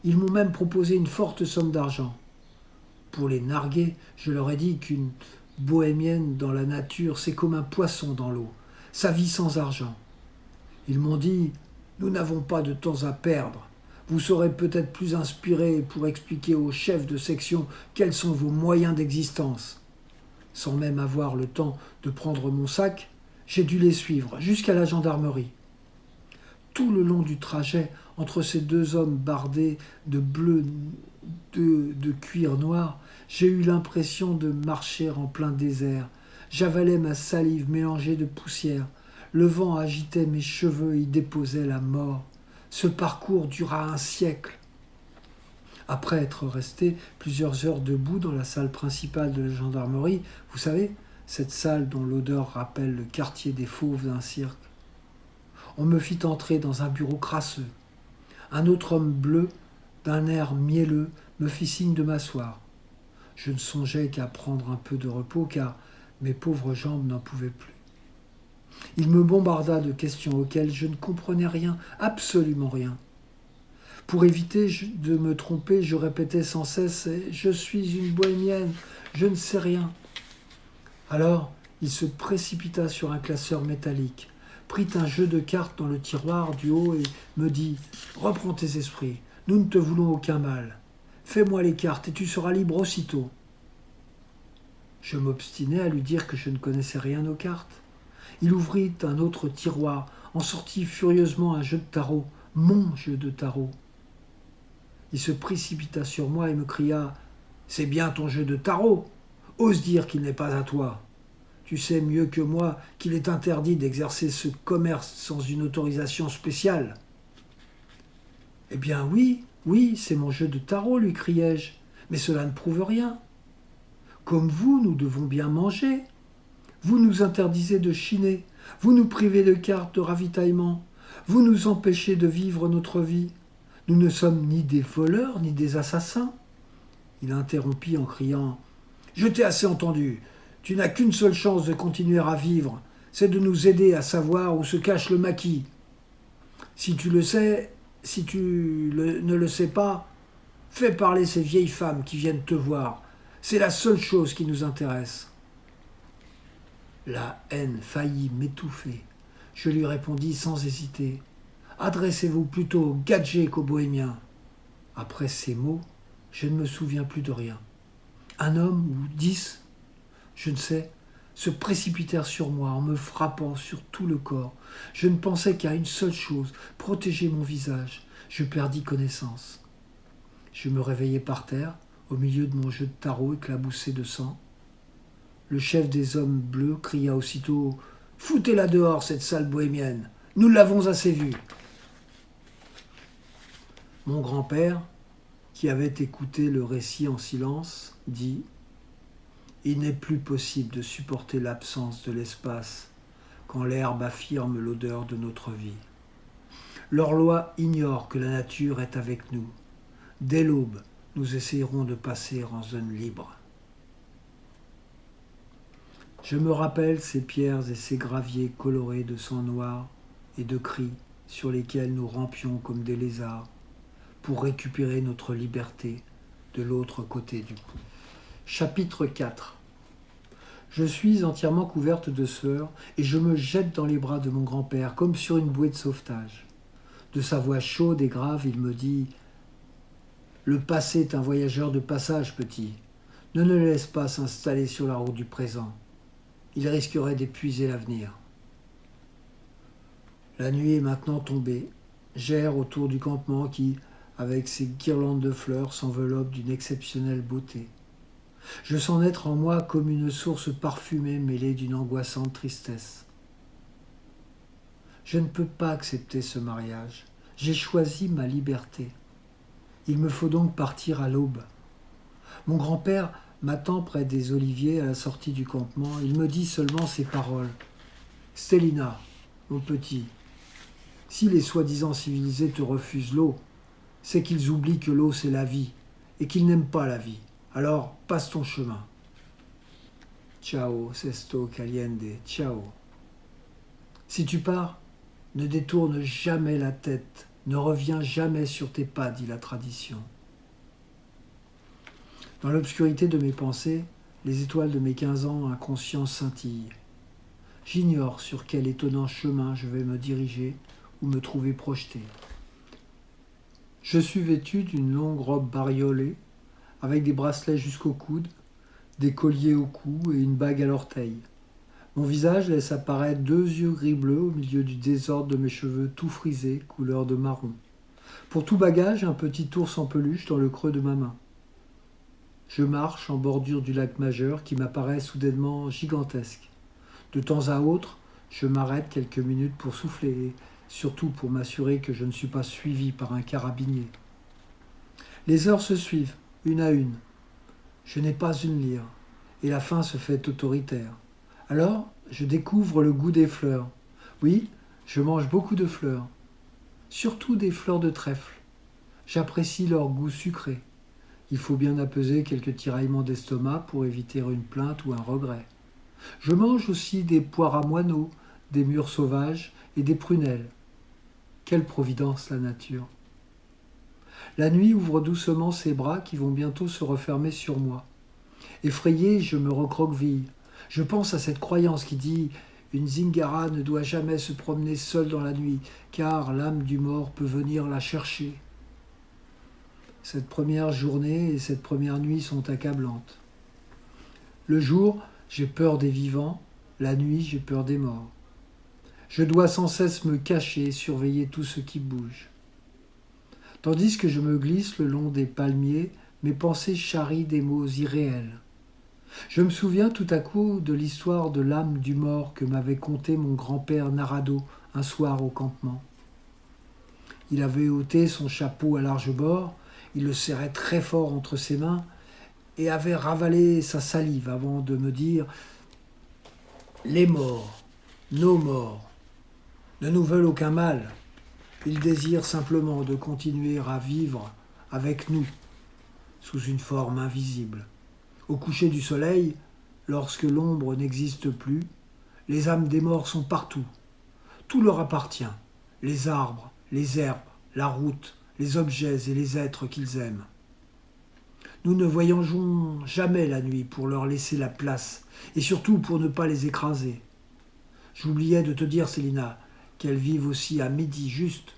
Ils m'ont même proposé une forte somme d'argent. Pour les narguer, je leur ai dit qu'une bohémienne dans la nature, c'est comme un poisson dans l'eau. Ça vit sans argent. Ils m'ont dit « Nous n'avons pas de temps à perdre. Vous serez peut-être plus inspiré pour expliquer aux chefs de section quels sont vos moyens d'existence. » Sans même avoir le temps de prendre mon sac, j'ai dû les suivre jusqu'à la gendarmerie. Tout le long du trajet, entre ces deux hommes bardés de bleu de cuir noir, j'ai eu l'impression de marcher en plein désert. J'avalais ma salive mélangée de poussière. Le vent agitait mes cheveux et y déposait la mort. Ce parcours dura un siècle. Après être resté plusieurs heures debout dans la salle principale de la gendarmerie, vous savez, cette salle dont l'odeur rappelle le quartier des fauves d'un cirque, on me fit entrer dans un bureau crasseux. Un autre homme bleu, d'un air mielleux, me fit signe de m'asseoir. Je ne songeais qu'à prendre un peu de repos, car mes pauvres jambes n'en pouvaient plus. Il me bombarda de questions auxquelles je ne comprenais rien, absolument rien. Pour éviter de me tromper, je répétais sans cesse « Je suis une bohémienne, je ne sais rien ». Alors, il se précipita sur un classeur métallique, prit un jeu de cartes dans le tiroir du haut et me dit « Reprends tes esprits, nous ne te voulons aucun mal. Fais-moi les cartes et tu seras libre aussitôt. » Je m'obstinai à lui dire que je ne connaissais rien aux cartes. Il ouvrit un autre tiroir, en sortit furieusement un jeu de tarot, mon jeu de tarot. Il se précipita sur moi et me cria « C'est bien ton jeu de tarot. Ose dire qu'il n'est pas à toi. Tu sais mieux que moi qu'il est interdit d'exercer ce commerce sans une autorisation spéciale. » « Eh bien oui, Oui, c'est mon jeu de tarot, lui criai-je, mais cela ne prouve rien. Comme vous, nous devons bien manger. Vous nous interdisez de chiner, vous nous privez de cartes de ravitaillement, vous nous empêchez de vivre notre vie. Nous ne sommes ni des voleurs ni des assassins. Il interrompit en criant « Je t'ai assez entendu. Tu n'as qu'une seule chance de continuer à vivre, c'est de nous aider à savoir où se cache le maquis. Si tu le sais, si tu ne le sais pas, fais parler ces vieilles femmes qui viennent te voir. C'est la seule chose qui nous intéresse. » La haine faillit m'étouffer. Je lui répondis sans hésiter. Adressez-vous plutôt aux gadgets qu'aux bohémiens. Après ces mots, je ne me souviens plus de rien. Un homme ou 10, je ne sais, se précipitèrent sur moi en me frappant sur tout le corps. Je ne pensais qu'à une seule chose, protéger mon visage. Je perdis connaissance. Je me réveillai par terre, au milieu de mon jeu de tarot éclaboussé de sang. Le chef des hommes bleus cria aussitôt « Foutez-la dehors, cette sale bohémienne. Nous l'avons assez vue. » Mon grand-père, qui avait écouté le récit en silence, dit « Il n'est plus possible de supporter l'absence de l'espace quand l'herbe affirme l'odeur de notre vie. Leur loi ignore que la nature est avec nous. Dès l'aube, nous essayerons de passer en zone libre. » Je me rappelle ces pierres et ces graviers colorés de sang noir et de cris sur lesquels nous rampions comme des lézards pour récupérer notre liberté de l'autre côté du pont. Chapitre 4. Je suis entièrement couverte de sueur et je me jette dans les bras de mon grand-père comme sur une bouée de sauvetage. De sa voix chaude et grave, il me dit « Le passé est un voyageur de passage, petit. Ne le laisse pas s'installer sur la route du présent. Il risquerait d'épuiser l'avenir. » La nuit est maintenant tombée. J'erre autour du campement qui, avec ses guirlandes de fleurs, s'enveloppe d'une exceptionnelle beauté. Je sens naître en moi comme une source parfumée mêlée d'une angoissante tristesse. Je ne peux pas accepter ce mariage. J'ai choisi ma liberté. Il me faut donc partir à l'aube. Mon grand-père m'attend près des oliviers à la sortie du campement. Il me dit seulement ces paroles. « Stélina, mon petit, si les soi-disant civilisés te refusent l'eau, c'est qu'ils oublient que l'eau c'est la vie et qu'ils n'aiment pas la vie. Alors passe ton chemin. Ciao, sesto caliente, ciao. Si tu pars, ne détourne jamais la tête, ne reviens jamais sur tes pas, dit la tradition. » Dans l'obscurité de mes pensées, les étoiles de mes 15 ans inconscients scintillent. J'ignore sur quel étonnant chemin je vais me diriger ou me trouver projeté. Je suis vêtu d'une longue robe bariolée, avec des bracelets jusqu'au coude, des colliers au cou et une bague à l'orteil. Mon visage laisse apparaître 2 yeux gris-bleu au milieu du désordre de mes cheveux tout frisés, couleur de marron. Pour tout bagage, un petit ours en peluche dans le creux de ma main. Je marche en bordure du lac Majeur qui m'apparaît soudainement gigantesque. De temps à autre, je m'arrête quelques minutes pour souffler et surtout pour m'assurer que je ne suis pas suivi par un carabinier. Les heures se suivent, une à une. Je n'ai pas une lyre, et la faim se fait autoritaire. Alors, je découvre le goût des fleurs. Oui, je mange beaucoup de fleurs, surtout des fleurs de trèfle. J'apprécie leur goût sucré. Il faut bien apaiser quelques tiraillements d'estomac pour éviter une plainte ou un regret. Je mange aussi des poires à moineaux, des mûres sauvages et des prunelles. Quelle providence la nature! La nuit ouvre doucement ses bras qui vont bientôt se refermer sur moi. Effrayé, je me recroqueville. Je pense à cette croyance qui dit « Une zingara ne doit jamais se promener seule dans la nuit, car l'âme du mort peut venir la chercher. » Cette première journée et cette première nuit sont accablantes. Le jour, j'ai peur des vivants, la nuit, j'ai peur des morts. Je dois sans cesse me cacher et surveiller tout ce qui bouge. Tandis que je me glisse le long des palmiers, mes pensées charrient des mots irréels. Je me souviens tout à coup de l'histoire de l'âme du mort que m'avait contée mon grand-père Narado un soir au campement. Il avait ôté son chapeau à large bord, il le serrait très fort entre ses mains et avait ravalé sa salive avant de me dire « Les morts, nos morts, ne nous veulent aucun mal. Ils désirent simplement de continuer à vivre avec nous, sous une forme invisible. Au coucher du soleil, lorsque l'ombre n'existe plus, les âmes des morts sont partout. Tout leur appartient, les arbres, les herbes, la route, les objets et les êtres qu'ils aiment. Nous ne voyageons jamais la nuit pour leur laisser la place, et surtout pour ne pas les écraser. J'oubliais de te dire, Célina, qu'elles vivent aussi à midi juste.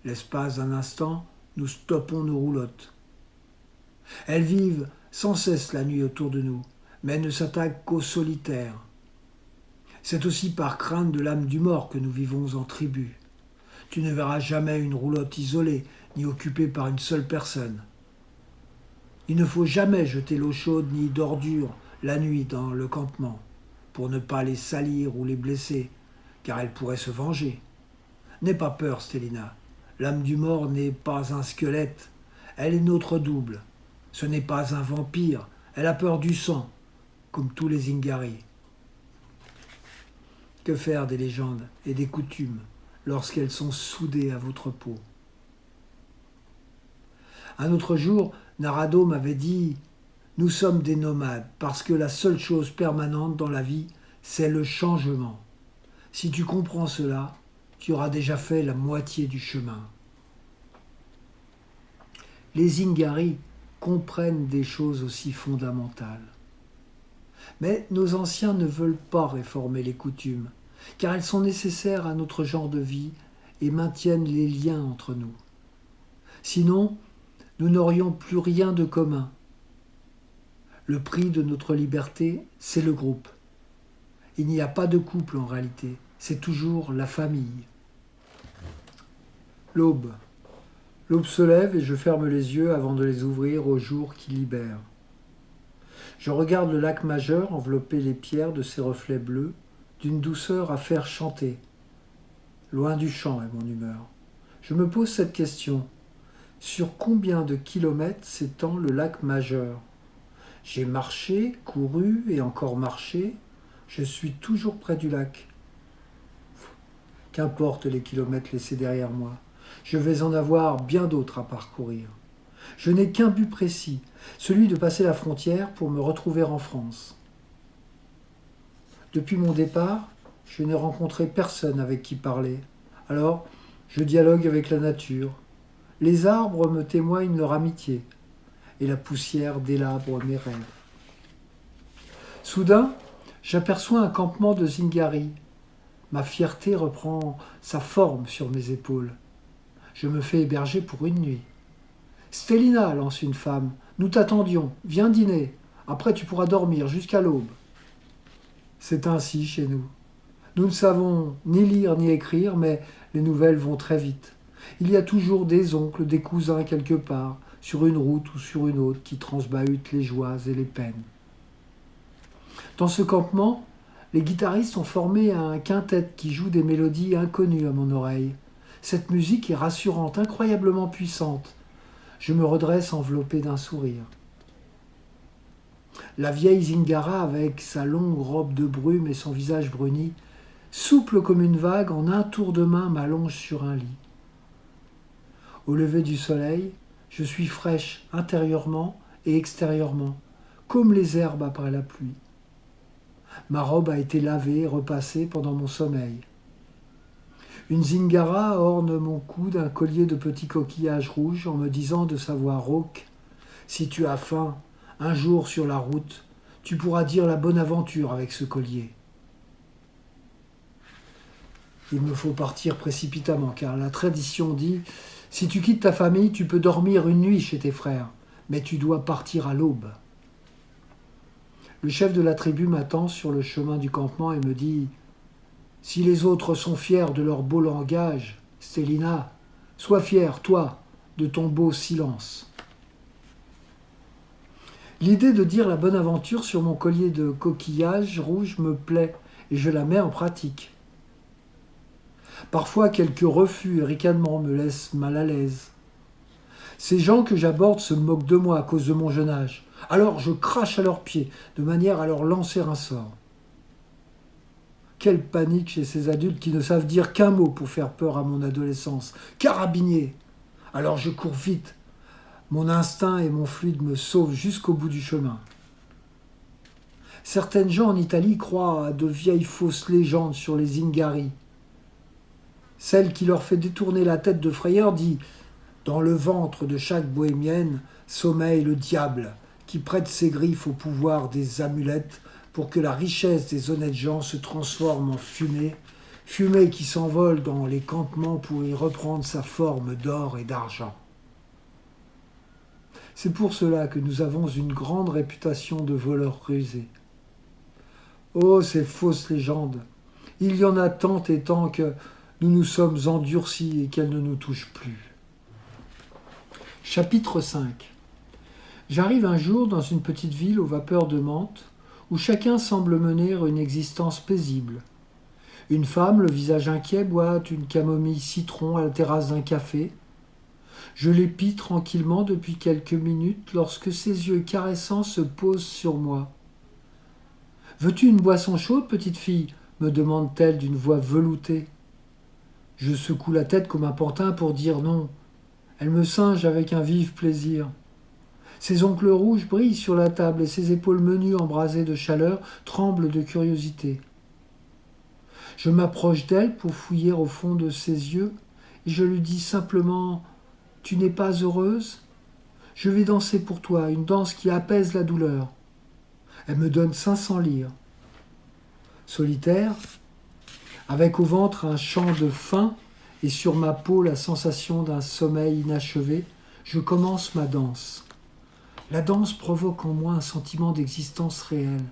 L'espace d'un instant, nous stoppons nos roulottes. Elles vivent sans cesse la nuit autour de nous, mais ne s'attaquent qu'aux solitaires. C'est aussi par crainte de l'âme du mort que nous vivons en tribu. Tu ne verras jamais une roulotte isolée, ni occupée par une seule personne. Il ne faut jamais jeter l'eau chaude ni d'ordures la nuit dans le campement, pour ne pas les salir ou les blesser, car elles pourraient se venger. N'aie pas peur, Stélina. L'âme du mort n'est pas un squelette, elle est notre double. Ce n'est pas un vampire, elle a peur du sang, comme tous les Zingari. Que faire des légendes et des coutumes lorsqu'elles sont soudées à votre peau? Un autre jour, Narado m'avait dit « Nous sommes des nomades parce que la seule chose permanente dans la vie, c'est le changement. Si tu comprends cela, tu auras déjà fait la moitié du chemin. » Les Zingari comprennent des choses aussi fondamentales. Mais nos anciens ne veulent pas réformer les coutumes, car elles sont nécessaires à notre genre de vie et maintiennent les liens entre nous. Sinon, nous n'aurions plus rien de commun. Le prix de notre liberté, c'est le groupe. Il n'y a pas de couple en réalité, c'est toujours la famille. L'aube. L'aube se lève et je ferme les yeux avant de les ouvrir au jour qui libère. Je regarde le lac Majeur envelopper les pierres de ses reflets bleus, d'une douceur à faire chanter. Loin du chant est mon humeur. Je me pose cette question. Sur combien de kilomètres s'étend le lac Majeur? J'ai marché, couru et encore marché. Je suis toujours près du lac. Qu'importe les kilomètres laissés derrière moi. Je vais en avoir bien d'autres à parcourir. Je n'ai qu'un but précis, celui de passer la frontière pour me retrouver en France. Depuis mon départ, je n'ai rencontré personne avec qui parler. Alors, je dialogue avec la nature. Les arbres me témoignent leur amitié, et la poussière délabre mes rêves. Soudain, j'aperçois un campement de Zingari. Ma fierté reprend sa forme sur mes épaules. Je me fais héberger pour une nuit. Stélina, lance une femme, nous t'attendions, viens dîner. Après tu pourras dormir jusqu'à l'aube. C'est ainsi chez nous. Nous ne savons ni lire ni écrire, mais les nouvelles vont très vite. Il y a toujours des oncles, des cousins quelque part, sur une route ou sur une autre, qui transbahutent les joies et les peines. Dans ce campement, les guitaristes ont formé un quintet qui joue des mélodies inconnues à mon oreille. Cette musique est rassurante, incroyablement puissante. Je me redresse enveloppé d'un sourire. La vieille Zingara, avec sa longue robe de brume et son visage bruni, souple comme une vague, en un tour de main m'allonge sur un lit. Au lever du soleil, je suis fraîche intérieurement et extérieurement, comme les herbes après la pluie. Ma robe a été lavée et repassée pendant mon sommeil. Une Zingara orne mon cou d'un collier de petits coquillages rouges en me disant de sa voix rauque « Si tu as faim, un jour sur la route, tu pourras dire la bonne aventure avec ce collier. » Il me faut partir précipitamment, car la tradition dit « Si tu quittes ta famille, tu peux dormir une nuit chez tes frères, mais tu dois partir à l'aube. » Le chef de la tribu m'attend sur le chemin du campement et me dit « Si les autres sont fiers de leur beau langage, Stélina, sois fière, toi, de ton beau silence. » L'idée de dire la bonne aventure sur mon collier de coquillages rouges me plaît et je la mets en pratique. Parfois, quelques refus et ricanements me laissent mal à l'aise. Ces gens que j'aborde se moquent de moi à cause de mon jeune âge. Alors je crache à leurs pieds, de manière à leur lancer un sort. Quelle panique chez ces adultes qui ne savent dire qu'un mot pour faire peur à mon adolescence. Carabinier. Alors je cours vite. Mon instinct et mon fluide me sauvent jusqu'au bout du chemin. Certaines gens en Italie croient à de vieilles fausses légendes sur les Zingari. Celle qui leur fait détourner la tête de frayeur dit « Dans le ventre de chaque bohémienne sommeille le diable qui prête ses griffes au pouvoir des amulettes pour que la richesse des honnêtes gens se transforme en fumée, fumée qui s'envole dans les campements pour y reprendre sa forme d'or et d'argent. » C'est pour cela que nous avons une grande réputation de voleurs rusés. Oh, ces fausses légendes! Il y en a tant et tant que nous nous sommes endurcis et qu'elles ne nous touchent plus. Chapitre 5. J'arrive un jour dans une petite ville aux vapeurs de menthe, où chacun semble mener une existence paisible. Une femme, le visage inquiet, boit une camomille citron à la terrasse d'un café. Je l'épie tranquillement depuis quelques minutes lorsque ses yeux caressants se posent sur moi. « Veux-tu une boisson chaude, petite fille ?» me demande-t-elle d'une voix veloutée. Je secoue la tête comme un pantin pour dire non. Elle me singe avec un vif plaisir. Ses ongles rouges brillent sur la table et ses épaules menues embrasées de chaleur tremblent de curiosité. Je m'approche d'elle pour fouiller au fond de ses yeux et je lui dis simplement « Tu n'es pas heureuse ? Je vais danser pour toi, une danse qui apaise la douleur. » Elle me donne 500 livres. Solitaire, avec au ventre un champ de faim et sur ma peau la sensation d'un sommeil inachevé, je commence ma danse. La danse provoque en moi un sentiment d'existence réelle.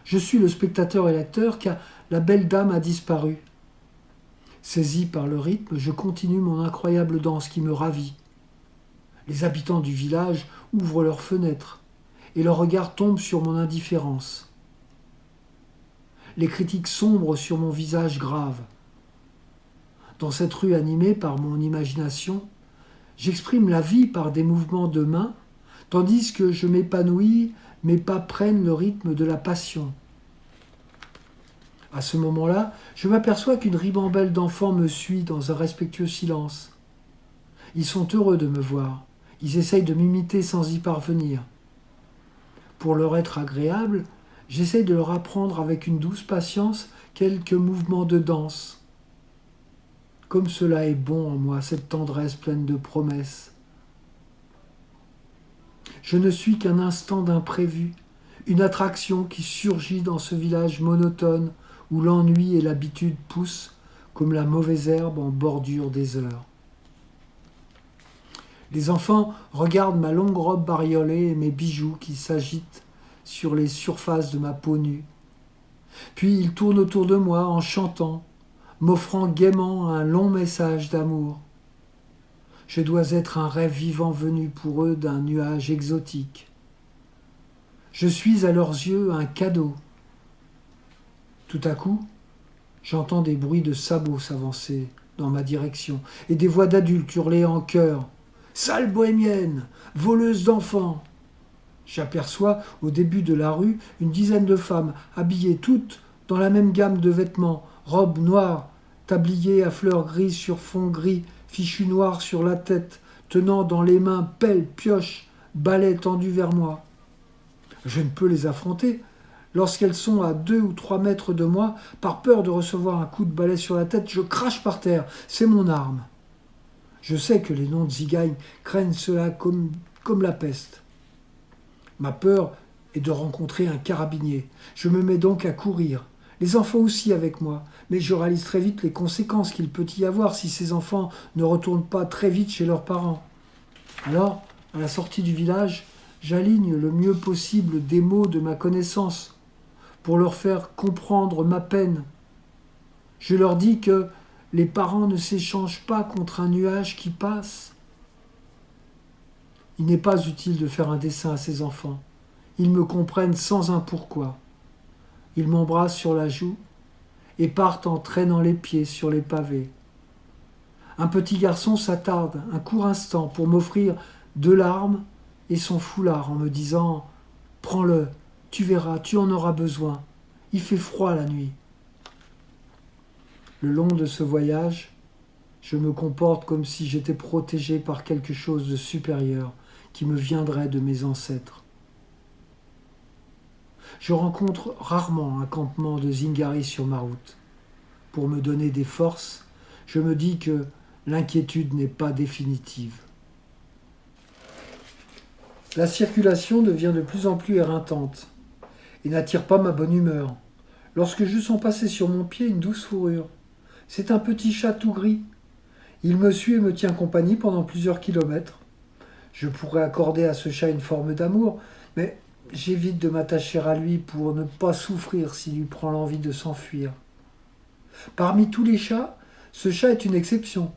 Je suis le spectateur et l'acteur car la belle dame a disparu. Saisi par le rythme, je continue mon incroyable danse qui me ravit. Les habitants du village ouvrent leurs fenêtres et leur regard tombe sur mon indifférence. Les critiques sombrent sur mon visage grave. Dans cette rue animée par mon imagination, j'exprime la vie par des mouvements de main, tandis que je m'épanouis, mes pas prennent le rythme de la passion. À ce moment-là, je m'aperçois qu'une ribambelle d'enfants me suit dans un respectueux silence. Ils sont heureux de me voir, ils essayent de m'imiter sans y parvenir. Pour leur être agréable, j'essaye de leur apprendre avec une douce patience quelques mouvements de danse. Comme cela est bon en moi, cette tendresse pleine de promesses. Je ne suis qu'un instant d'imprévu, une attraction qui surgit dans ce village monotone où l'ennui et l'habitude poussent comme la mauvaise herbe en bordure des heures. Les enfants regardent ma longue robe bariolée et mes bijoux qui s'agitent sur les surfaces de ma peau nue. Puis ils tournent autour de moi en chantant, m'offrant gaiement un long message d'amour. Je dois être un rêve vivant venu pour eux d'un nuage exotique. Je suis à leurs yeux un cadeau. Tout à coup, j'entends des bruits de sabots s'avancer dans ma direction et des voix d'adultes hurler en chœur. « Sale bohémienne, voleuse d'enfants !» J'aperçois au début de la rue une dizaine de femmes habillées toutes dans la même gamme de vêtements, robes noires, tabliers à fleurs grises sur fond gris, fichus noirs sur la tête, tenant dans les mains pelles, pioches, balais tendus vers moi. Je ne peux les affronter. Lorsqu'elles sont à 2 ou 3 mètres de moi, par peur de recevoir un coup de balai sur la tête, je crache par terre. C'est mon arme. Je sais que les noms de Zigagne craignent cela comme la peste. Ma peur est de rencontrer un carabinier. Je me mets donc à courir. Les enfants aussi avec moi, mais je réalise très vite les conséquences qu'il peut y avoir si ces enfants ne retournent pas très vite chez leurs parents. Alors, à la sortie du village, j'aligne le mieux possible des mots de ma connaissance pour leur faire comprendre ma peine. Je leur dis que les parents ne s'échangent pas contre un nuage qui passe. Il n'est pas utile de faire un dessin à ces enfants. Ils me comprennent sans un pourquoi. Ils m'embrassent sur la joue et partent en traînant les pieds sur les pavés. Un petit garçon s'attarde un court instant pour m'offrir 2 larmes et son foulard en me disant « Prends-le, tu verras, tu en auras besoin. Il fait froid la nuit. » Le long de ce voyage, je me comporte comme si j'étais protégé par quelque chose de supérieur qui me viendrait de mes ancêtres. Je rencontre rarement un campement de Zingari sur ma route. Pour me donner des forces, je me dis que l'inquiétude n'est pas définitive. La circulation devient de plus en plus éreintante et n'attire pas ma bonne humeur. Lorsque je sens passer sur mon pied une douce fourrure, c'est un petit chat tout gris. Il me suit et me tient compagnie pendant plusieurs kilomètres. Je pourrais accorder à ce chat une forme d'amour, mais j'évite de m'attacher à lui pour ne pas souffrir s'il lui prend l'envie de s'enfuir. Parmi tous les chats, ce chat est une exception.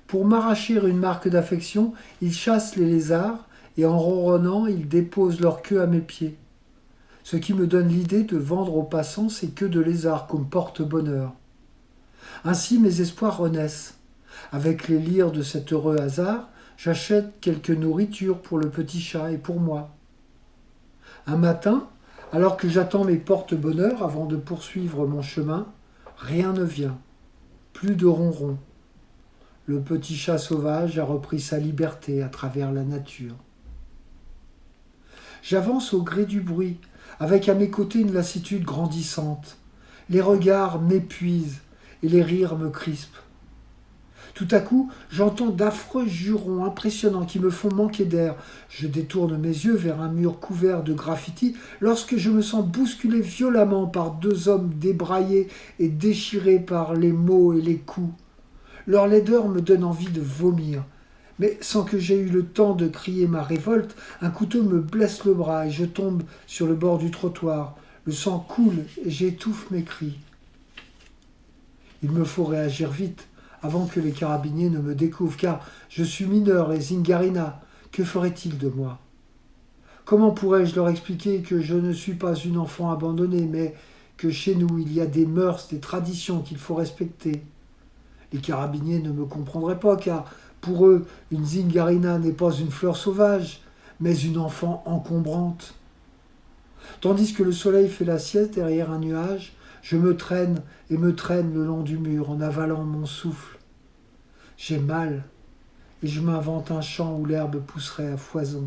Pour m'arracher une marque d'affection, il chasse les lézards et en ronronnant, il dépose leur queue à mes pieds. Ce qui me donne l'idée de vendre aux passants ces queues de lézards comme porte-bonheur. Ainsi mes espoirs renaissent. Avec les lyres de cet heureux hasard, j'achète quelques nourritures pour le petit chat et pour moi. Un matin, alors que j'attends mes porte-bonheur avant de poursuivre mon chemin, rien ne vient. Plus de ronron. Le petit chat sauvage a repris sa liberté à travers la nature. J'avance au gré du bruit, avec à mes côtés une lassitude grandissante. Les regards m'épuisent et les rires me crispent. Tout à coup, j'entends d'affreux jurons impressionnants qui me font manquer d'air. Je détourne mes yeux vers un mur couvert de graffitis lorsque je me sens bousculé violemment par 2 hommes débraillés et déchirés par les mots et les coups. Leur laideur me donne envie de vomir. Mais sans que j'aie eu le temps de crier ma révolte, un couteau me blesse le bras et je tombe sur le bord du trottoir. Le sang coule et j'étouffe mes cris. Il me faut réagir vite, avant que les carabiniers ne me découvrent, car je suis mineur et Zingarina. Que ferait-il de moi? Comment pourrais-je leur expliquer que je ne suis pas une enfant abandonnée, mais que chez nous il y a des mœurs, des traditions qu'il faut respecter? Les carabiniers ne me comprendraient pas, car pour eux, une Zingarina n'est pas une fleur sauvage, mais une enfant encombrante. Tandis que le soleil fait la sieste derrière un nuage, je me traîne et me traîne le long du mur en avalant mon souffle. J'ai mal et je m'invente un champ où l'herbe pousserait à foison.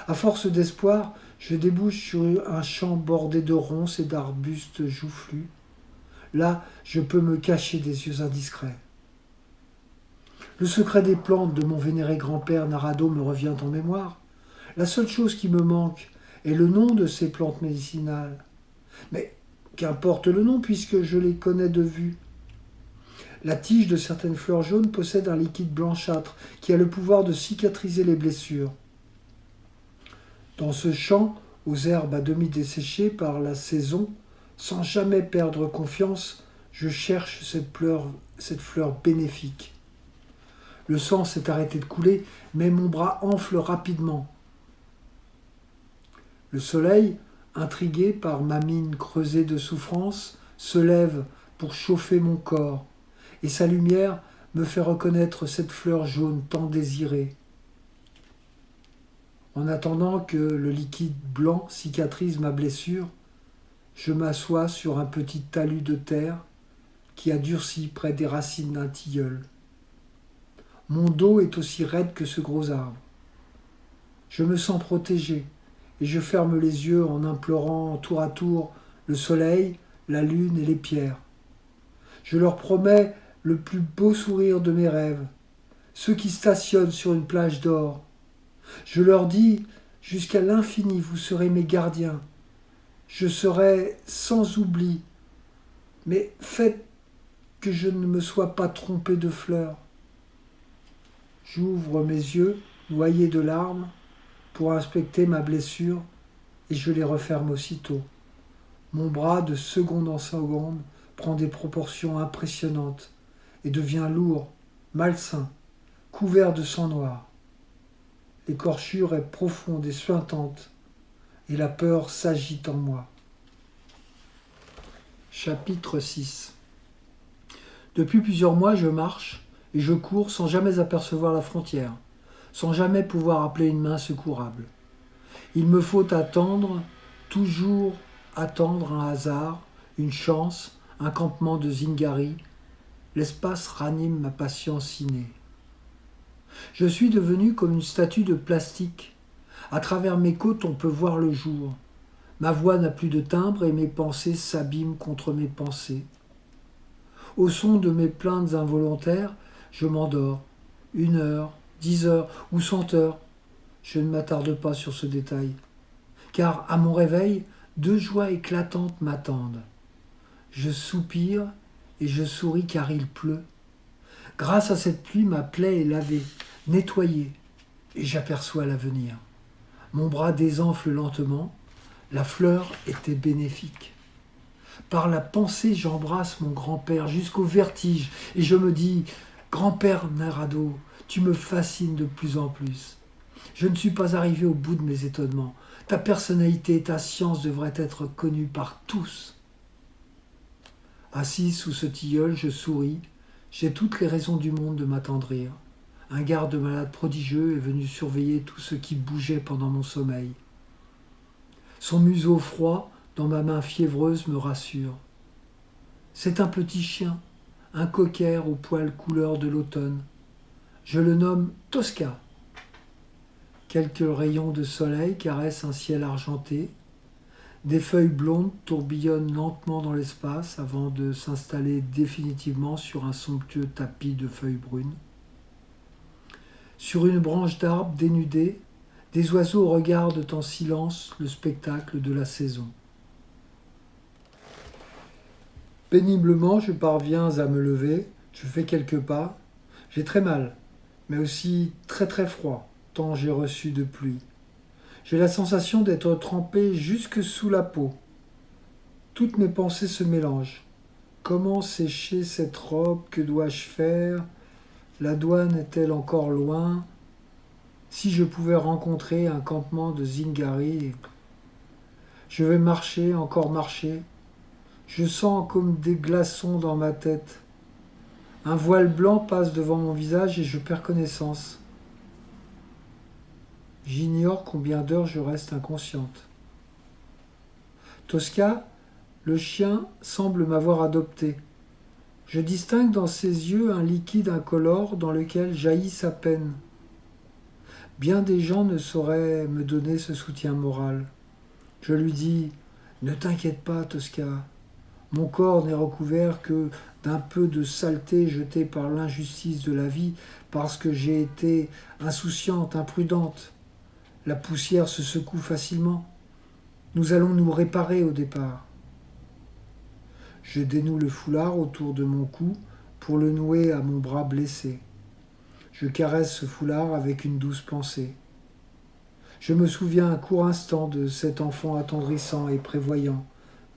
À force d'espoir, je débouche sur un champ bordé de ronces et d'arbustes joufflus. Là, je peux me cacher des yeux indiscrets. Le secret des plantes de mon vénéré grand-père Narado me revient en mémoire. La seule chose qui me manque est le nom de ces plantes médicinales. Mais qu'importe le nom puisque je les connais de vue. La tige de certaines fleurs jaunes possède un liquide blanchâtre qui a le pouvoir de cicatriser les blessures. Dans ce champ, aux herbes à demi desséchées par la saison, sans jamais perdre confiance, je cherche cette fleur bénéfique. Le sang s'est arrêté de couler, mais mon bras enfle rapidement. Le soleil, intrigué par ma mine creusée de souffrance, se lève pour chauffer mon corps, et sa lumière me fait reconnaître cette fleur jaune tant désirée. En attendant que le liquide blanc cicatrise ma blessure, je m'assois sur un petit talus de terre qui a durci près des racines d'un tilleul. Mon dos est aussi raide que ce gros arbre. Je me sens protégé et je ferme les yeux en implorant tour à tour le soleil, la lune et les pierres. Je leur promets le plus beau sourire de mes rêves, ceux qui stationnent sur une plage d'or. Je leur dis, jusqu'à l'infini, vous serez mes gardiens. Je serai sans oubli, mais faites que je ne me sois pas trompé de fleurs. J'ouvre mes yeux, noyés de larmes, pour inspecter ma blessure, et je les referme aussitôt. Mon bras, de seconde en seconde, prend des proportions impressionnantes et devient lourd, malsain, couvert de sang noir. L'écorchure est profonde et suintante, et la peur s'agite en moi. Chapitre 6. Depuis plusieurs mois, je marche et je cours sans jamais apercevoir la frontière, sans jamais pouvoir appeler une main secourable. Il me faut attendre, toujours attendre un hasard, une chance, un campement de Zingari. L'espace ranime ma patience innée. Je suis devenu comme une statue de plastique. À travers mes côtes, on peut voir le jour. Ma voix n'a plus de timbre et mes pensées s'abîment contre mes pensées. Au son de mes plaintes involontaires, je m'endors. 1 heure, 10 heures ou 100 heures. Je ne m'attarde pas sur ce détail. Car à mon réveil, 2 joies éclatantes m'attendent. Je soupire et je souris car il pleut. Grâce à cette pluie, ma plaie est lavée, nettoyée, et j'aperçois l'avenir. Mon bras désenfle lentement. La fleur était bénéfique. Par la pensée, j'embrasse mon grand-père jusqu'au vertige et je me dis « Grand-père Narado, tu me fascines de plus en plus. Je ne suis pas arrivé au bout de mes étonnements. Ta personnalité et ta science devraient être connues par tous. » Assis sous ce tilleul, je souris. J'ai toutes les raisons du monde de m'attendrir. Un garde-malade prodigieux est venu surveiller tout ce qui bougeait pendant mon sommeil. Son museau froid, dans ma main fiévreuse, me rassure. C'est un petit chien, un cocker aux poils couleur de l'automne. Je le nomme Tosca. Quelques rayons de soleil caressent un ciel argenté. Des feuilles blondes tourbillonnent lentement dans l'espace avant de s'installer définitivement sur un somptueux tapis de feuilles brunes. Sur une branche d'arbre dénudée, des oiseaux regardent en silence le spectacle de la saison. Péniblement, je parviens à me lever, je fais quelques pas. J'ai très mal, mais aussi très très froid, tant j'ai reçu de pluie. J'ai la sensation d'être trempé jusque sous la peau. Toutes mes pensées se mélangent. Comment sécher cette robe? Que dois-je faire? La douane est-elle encore loin? Si je pouvais rencontrer un campement de Zingari, je vais marcher, encore marcher. Je sens comme des glaçons dans ma tête. Un voile blanc passe devant mon visage et je perds connaissance. J'ignore combien d'heures je reste inconsciente. Tosca, le chien, semble m'avoir adopté. Je distingue dans ses yeux un liquide incolore dans lequel jaillit sa peine. Bien des gens ne sauraient me donner ce soutien moral. Je lui dis « Ne t'inquiète pas, Tosca. Mon corps n'est recouvert que d'un peu de saleté jetée par l'injustice de la vie parce que j'ai été insouciante, imprudente. La poussière se secoue facilement. Nous allons nous réparer au départ. » Je dénoue le foulard autour de mon cou pour le nouer à mon bras blessé. Je caresse ce foulard avec une douce pensée. Je me souviens un court instant de cet enfant attendrissant et prévoyant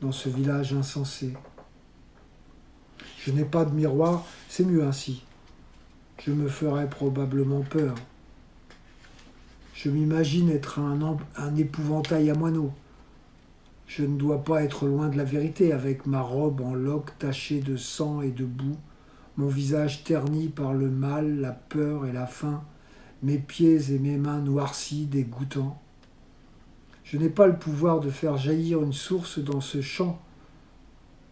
dans ce village insensé. Je n'ai pas de miroir, c'est mieux ainsi. Je me ferais probablement peur. Je m'imagine être un épouvantail à moineaux. Je ne dois pas être loin de la vérité avec ma robe en loques tachée de sang et de boue, mon visage terni par le mal, la peur et la faim, mes pieds et mes mains noircis, dégoûtants. Je n'ai pas le pouvoir de faire jaillir une source dans ce champ.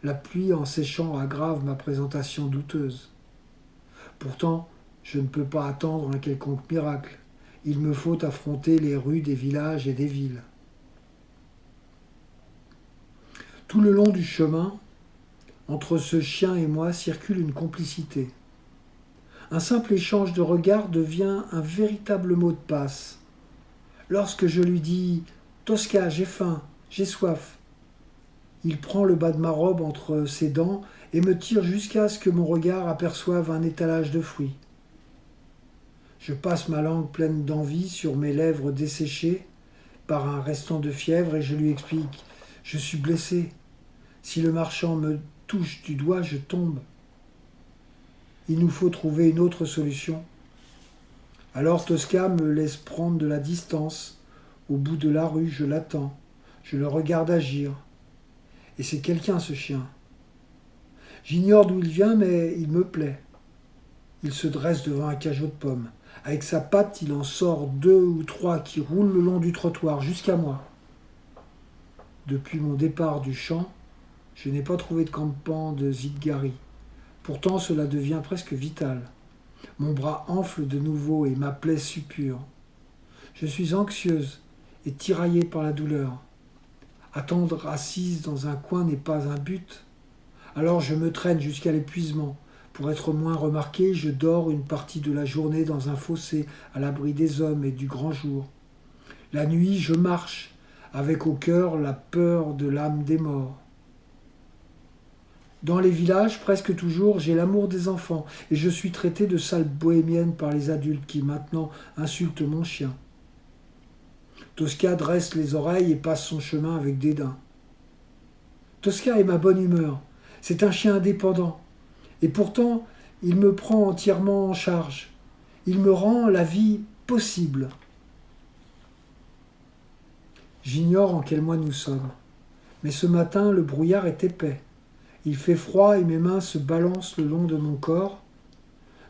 La pluie en séchant aggrave ma présentation douteuse. Pourtant, je ne peux pas attendre un quelconque miracle. Il me faut affronter les rues des villages et des villes. Tout le long du chemin, entre ce chien et moi circule une complicité. Un simple échange de regards devient un véritable mot de passe. Lorsque je lui dis « Tosca, j'ai faim, j'ai soif », il prend le bas de ma robe entre ses dents et me tire jusqu'à ce que mon regard aperçoive un étalage de fruits. Je passe ma langue pleine d'envie sur mes lèvres desséchées par un restant de fièvre et je lui explique « Je suis blessé. Si le marchand me touche du doigt, je tombe. Il nous faut trouver une autre solution. » Alors Tosca me laisse prendre de la distance. Au bout de la rue, je l'attends. Je le regarde agir. Et c'est quelqu'un, ce chien. J'ignore d'où il vient, mais il me plaît. Il se dresse devant un cajot de pommes. Avec sa patte, il en sort 2 ou 3 qui roulent le long du trottoir jusqu'à moi. Depuis mon départ du champ, je n'ai pas trouvé de campement de Zidgari. Pourtant, cela devient presque vital. Mon bras enfle de nouveau et ma plaie suppure. Je suis anxieuse et tiraillée par la douleur. Attendre assise dans un coin n'est pas un but. Alors je me traîne jusqu'à l'épuisement. Pour être moins remarqué, je dors une partie de la journée dans un fossé à l'abri des hommes et du grand jour. La nuit, je marche, avec au cœur la peur de l'âme des morts. Dans les villages, presque toujours, j'ai l'amour des enfants et je suis traité de sale bohémienne par les adultes qui maintenant insultent mon chien. Tosca dresse les oreilles et passe son chemin avec dédain. Tosca est ma bonne humeur. C'est un chien indépendant. Et pourtant, il me prend entièrement en charge. Il me rend la vie possible. J'ignore en quel mois nous sommes. Mais ce matin, le brouillard est épais. Il fait froid et mes mains se balancent le long de mon corps.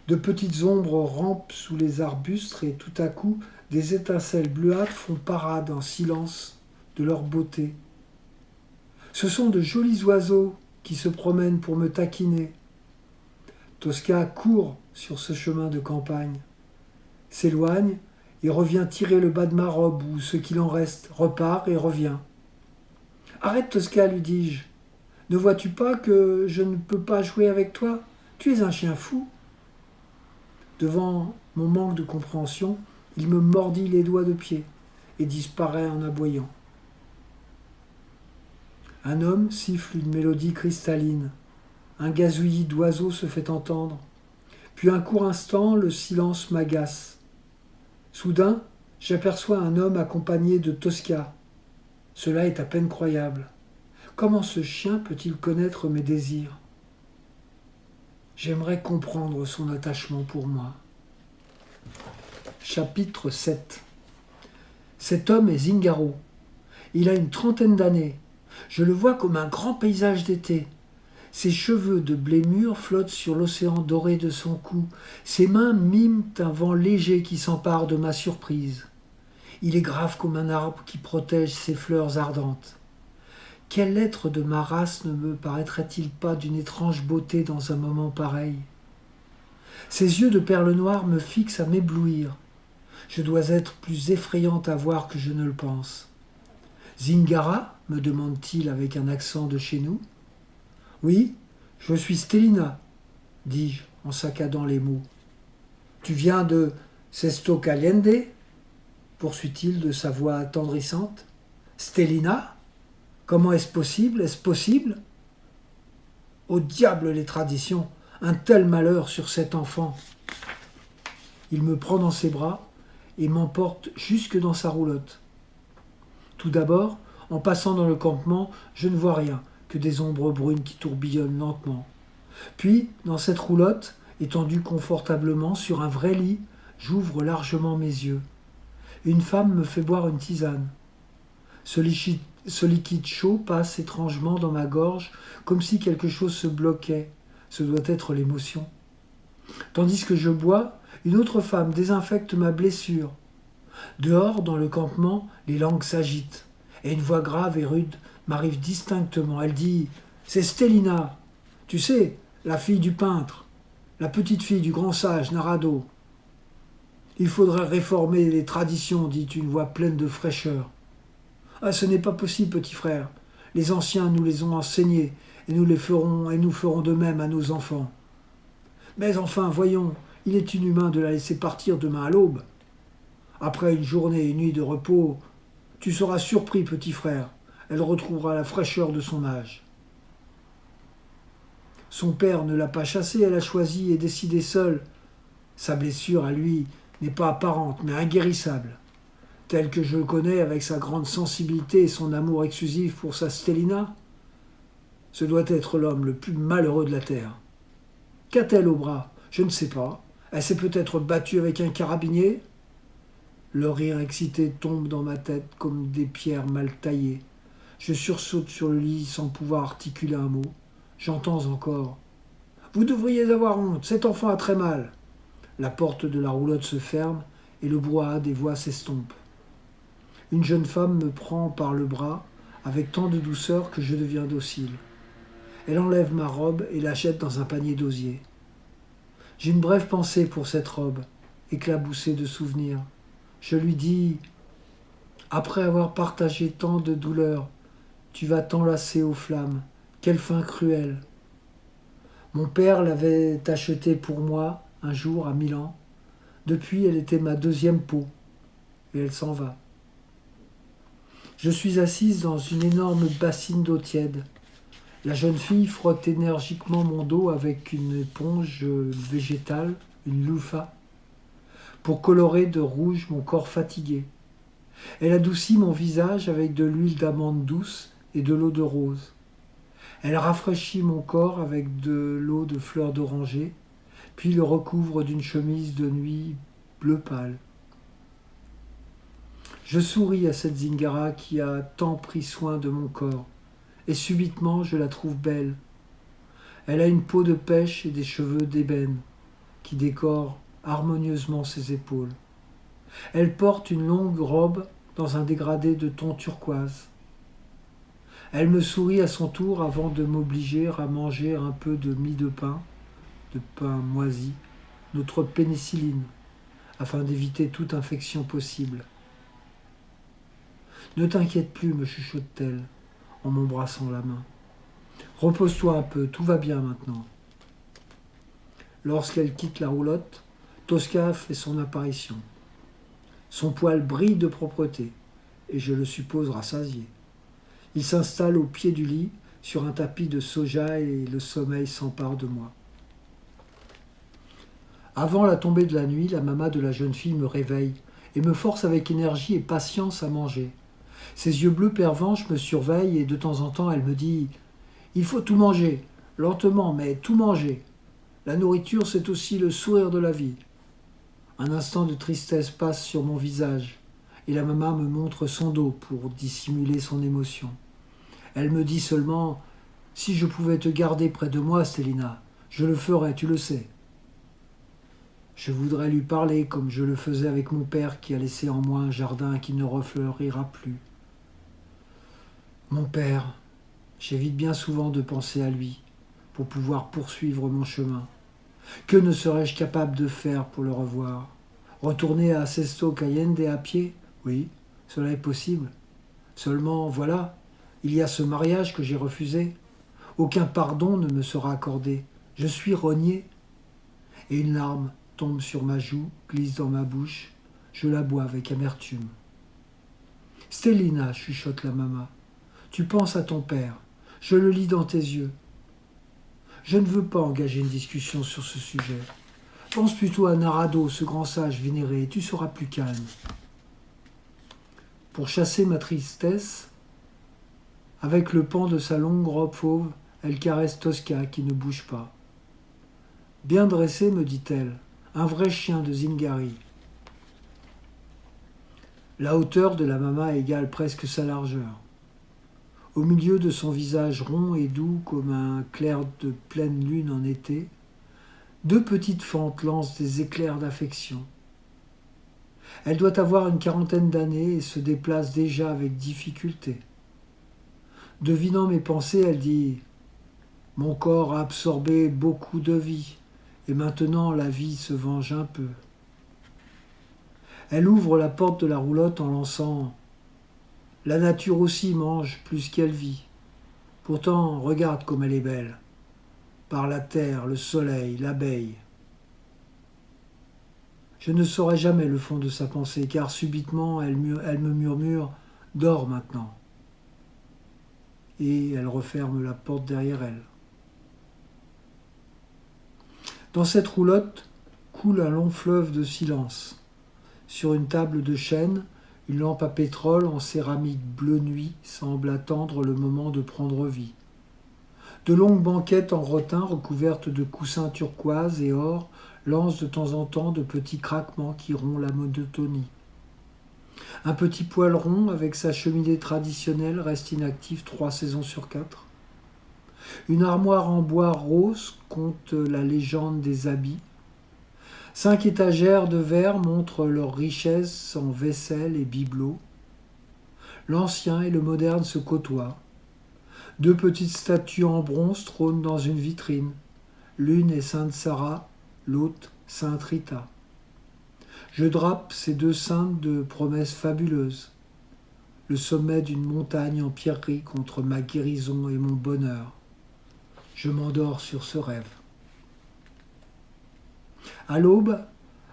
De petites ombres rampent sous les arbustes et tout à coup, des étincelles bleuâtres font parade en silence de leur beauté. Ce sont de jolis oiseaux qui se promènent pour me taquiner. Tosca court sur ce chemin de campagne, s'éloigne et revient tirer le bas de ma robe ou ce qu'il en reste, repart et revient. « Arrête Tosca, lui dis-je. Ne vois-tu pas que je ne peux pas jouer avec toi? Tu es un chien fou. » Devant mon manque de compréhension, il me mordit les doigts de pied et disparaît en aboyant. Un homme siffle une mélodie cristalline. Un gazouillis d'oiseaux se fait entendre. Puis un court instant, le silence m'agace. Soudain, j'aperçois un homme accompagné de Tosca. Cela est à peine croyable. Comment ce chien peut-il connaître mes désirs? J'aimerais comprendre son attachement pour moi. Chapitre 7. Cet homme est Zingaro. Il a une trentaine d'années. Je le vois comme un grand paysage d'été. Ses cheveux de blé mûr flottent sur l'océan doré de son cou. Ses mains miment un vent léger qui s'empare de ma surprise. Il est grave comme un arbre qui protège ses fleurs ardentes. Quel être de ma race ne me paraîtrait-il pas d'une étrange beauté dans un moment pareil? Ses yeux de perles noires me fixent à m'éblouir. Je dois être plus effrayante à voir que je ne le pense. « Zingara » me demande-t-il avec un accent de chez nous. « Oui, je suis Stélina, dis-je en saccadant les mots. Tu viens de Sesto Caliente, poursuit-il de sa voix attendrissante. Stélina? Comment est-ce possible? Est-ce possible? Au diable les traditions, un tel malheur sur cet enfant. Il me prend dans ses bras et m'emporte jusque dans sa roulotte. Tout d'abord, en passant dans le campement, je ne vois rien que des ombres brunes qui tourbillonnent lentement. Puis, dans cette roulotte, étendue confortablement sur un vrai lit, j'ouvre largement mes yeux. Une femme me fait boire une tisane. Ce liquide chaud passe étrangement dans ma gorge, comme si quelque chose se bloquait. Ce doit être l'émotion. Tandis que je bois, une autre femme désinfecte ma blessure. Dehors, dans le campement, les langues s'agitent, et une voix grave et rude m'arrive distinctement. Elle dit « C'est Stélina, tu sais, la fille du peintre, la petite fille du grand sage Narado. » « Il faudrait réformer les traditions, dit une voix pleine de fraîcheur. « Ah, ce n'est pas possible, petit frère. Les anciens nous les ont enseignés, et nous ferons de même à nos enfants. Mais enfin, voyons, il est inhumain de la laisser partir demain à l'aube. Après une journée et une nuit de repos, tu seras surpris, petit frère. Elle retrouvera la fraîcheur de son âge. » Son père ne l'a pas chassée, elle a choisi et décidé seule. Sa blessure, à lui, n'est pas apparente, mais inguérissable. Tel que je le connais, avec sa grande sensibilité et son amour exclusif pour sa Stélina, ce doit être l'homme le plus malheureux de la terre. Qu'a-t-elle au bras? Je ne sais pas. Elle s'est peut-être battue avec un carabinier? Le rire excité tombe dans ma tête comme des pierres mal taillées. Je sursaute sur le lit sans pouvoir articuler un mot. J'entends encore. Vous devriez avoir honte, cet enfant a très mal. La porte de la roulotte se ferme et le brouhaha des voix s'estompe. Une jeune femme me prend par le bras avec tant de douceur que je deviens docile. Elle enlève ma robe et la jette dans un panier d'osier. J'ai une brève pensée pour cette robe, éclaboussée de souvenirs. Je lui dis, après avoir partagé tant de douleurs, tu vas t'enlacer aux flammes. Quelle fin cruelle. Mon père l'avait achetée pour moi un jour à Milan. Depuis, elle était ma deuxième peau. Et elle s'en va. Je suis assise dans une énorme bassine d'eau tiède. La jeune fille frotte énergiquement mon dos avec une éponge végétale, une loofah, pour colorer de rouge mon corps fatigué. Elle adoucit mon visage avec de l'huile d'amande douce et de l'eau de rose. Elle rafraîchit mon corps avec de l'eau de fleurs d'oranger, puis le recouvre d'une chemise de nuit bleu pâle. Je souris à cette Zingara qui a tant pris soin de mon corps, et subitement je la trouve belle. Elle a une peau de pêche et des cheveux d'ébène qui décorent harmonieusement ses épaules. Elle porte une longue robe dans un dégradé de ton turquoise. Elle me sourit à son tour avant de m'obliger à manger un peu de mie de pain moisi, notre pénicilline, afin d'éviter toute infection possible. Ne t'inquiète plus, me chuchote-t-elle en m'embrassant la main. Repose-toi un peu, tout va bien maintenant. Lorsqu'elle quitte la roulotte, Tosca fait son apparition. Son poil brille de propreté, et je le suppose rassasié. Il s'installe au pied du lit, sur un tapis de soja, et le sommeil s'empare de moi. Avant la tombée de la nuit, la maman de la jeune fille me réveille et me force avec énergie et patience à manger. Ses yeux bleus pervenches me surveillent et de temps en temps elle me dit « Il faut tout manger, lentement, mais tout manger. La nourriture, c'est aussi le sourire de la vie. » Un instant de tristesse passe sur mon visage et la maman me montre son dos pour dissimuler son émotion. Elle me dit seulement « Si je pouvais te garder près de moi, Stélina, je le ferais, tu le sais. » Je voudrais lui parler comme je le faisais avec mon père qui a laissé en moi un jardin qui ne refleurira plus. Mon père, j'évite bien souvent de penser à lui pour pouvoir poursuivre mon chemin. Que ne serais-je capable de faire pour le revoir? Retourner à Sesto Cayende à pied? Oui, cela est possible. Seulement, voilà, il y a ce mariage que j'ai refusé. Aucun pardon ne me sera accordé. Je suis renié. Et une larme tombe sur ma joue, glisse dans ma bouche. Je la bois avec amertume. Stélina, chuchote la maman, tu penses à ton père. Je le lis dans tes yeux. Je ne veux pas engager une discussion sur ce sujet. Pense plutôt à Narado, ce grand sage vénéré, et tu seras plus calme. Pour chasser ma tristesse, avec le pan de sa longue robe fauve, elle caresse Tosca qui ne bouge pas. Bien dressé, me dit-elle, un vrai chien de Zingari. La hauteur de la mama égale presque sa largeur. Au milieu de son visage rond et doux comme un clair de pleine lune en été, deux petites fentes lancent des éclairs d'affection. Elle doit avoir une quarantaine d'années et se déplace déjà avec difficulté. Devinant mes pensées, elle dit « Mon corps a absorbé beaucoup de vie, et maintenant la vie se venge un peu. » Elle ouvre la porte de la roulotte en lançant « La nature aussi mange plus qu'elle vit. Pourtant, regarde comme elle est belle. Par la terre, le soleil, l'abeille. » Je ne saurai jamais le fond de sa pensée, car subitement elle me murmure « Dors maintenant » et elle referme la porte derrière elle. Dans cette roulotte coule un long fleuve de silence. Sur une table de chêne, une lampe à pétrole en céramique bleu nuit semble attendre le moment de prendre vie. De longues banquettes en rotin recouvertes de coussins turquoise et or lancent de temps en temps de petits craquements qui rompent la monotonie. Un petit poêle rond avec sa cheminée traditionnelle reste inactif 3 saisons sur 4. Une armoire en bois rose conte la légende des habits. 5 étagères de verre montrent leur richesse en vaisselle et bibelots. L'ancien et le moderne se côtoient. 2 petites statues en bronze trônent dans une vitrine. L'une est Sainte Sarah, l'autre Sainte Rita. Je drape ces 2 saintes de promesses fabuleuses. Le sommet d'une montagne en pierrerie contre ma guérison et mon bonheur. Je m'endors sur ce rêve. À l'aube,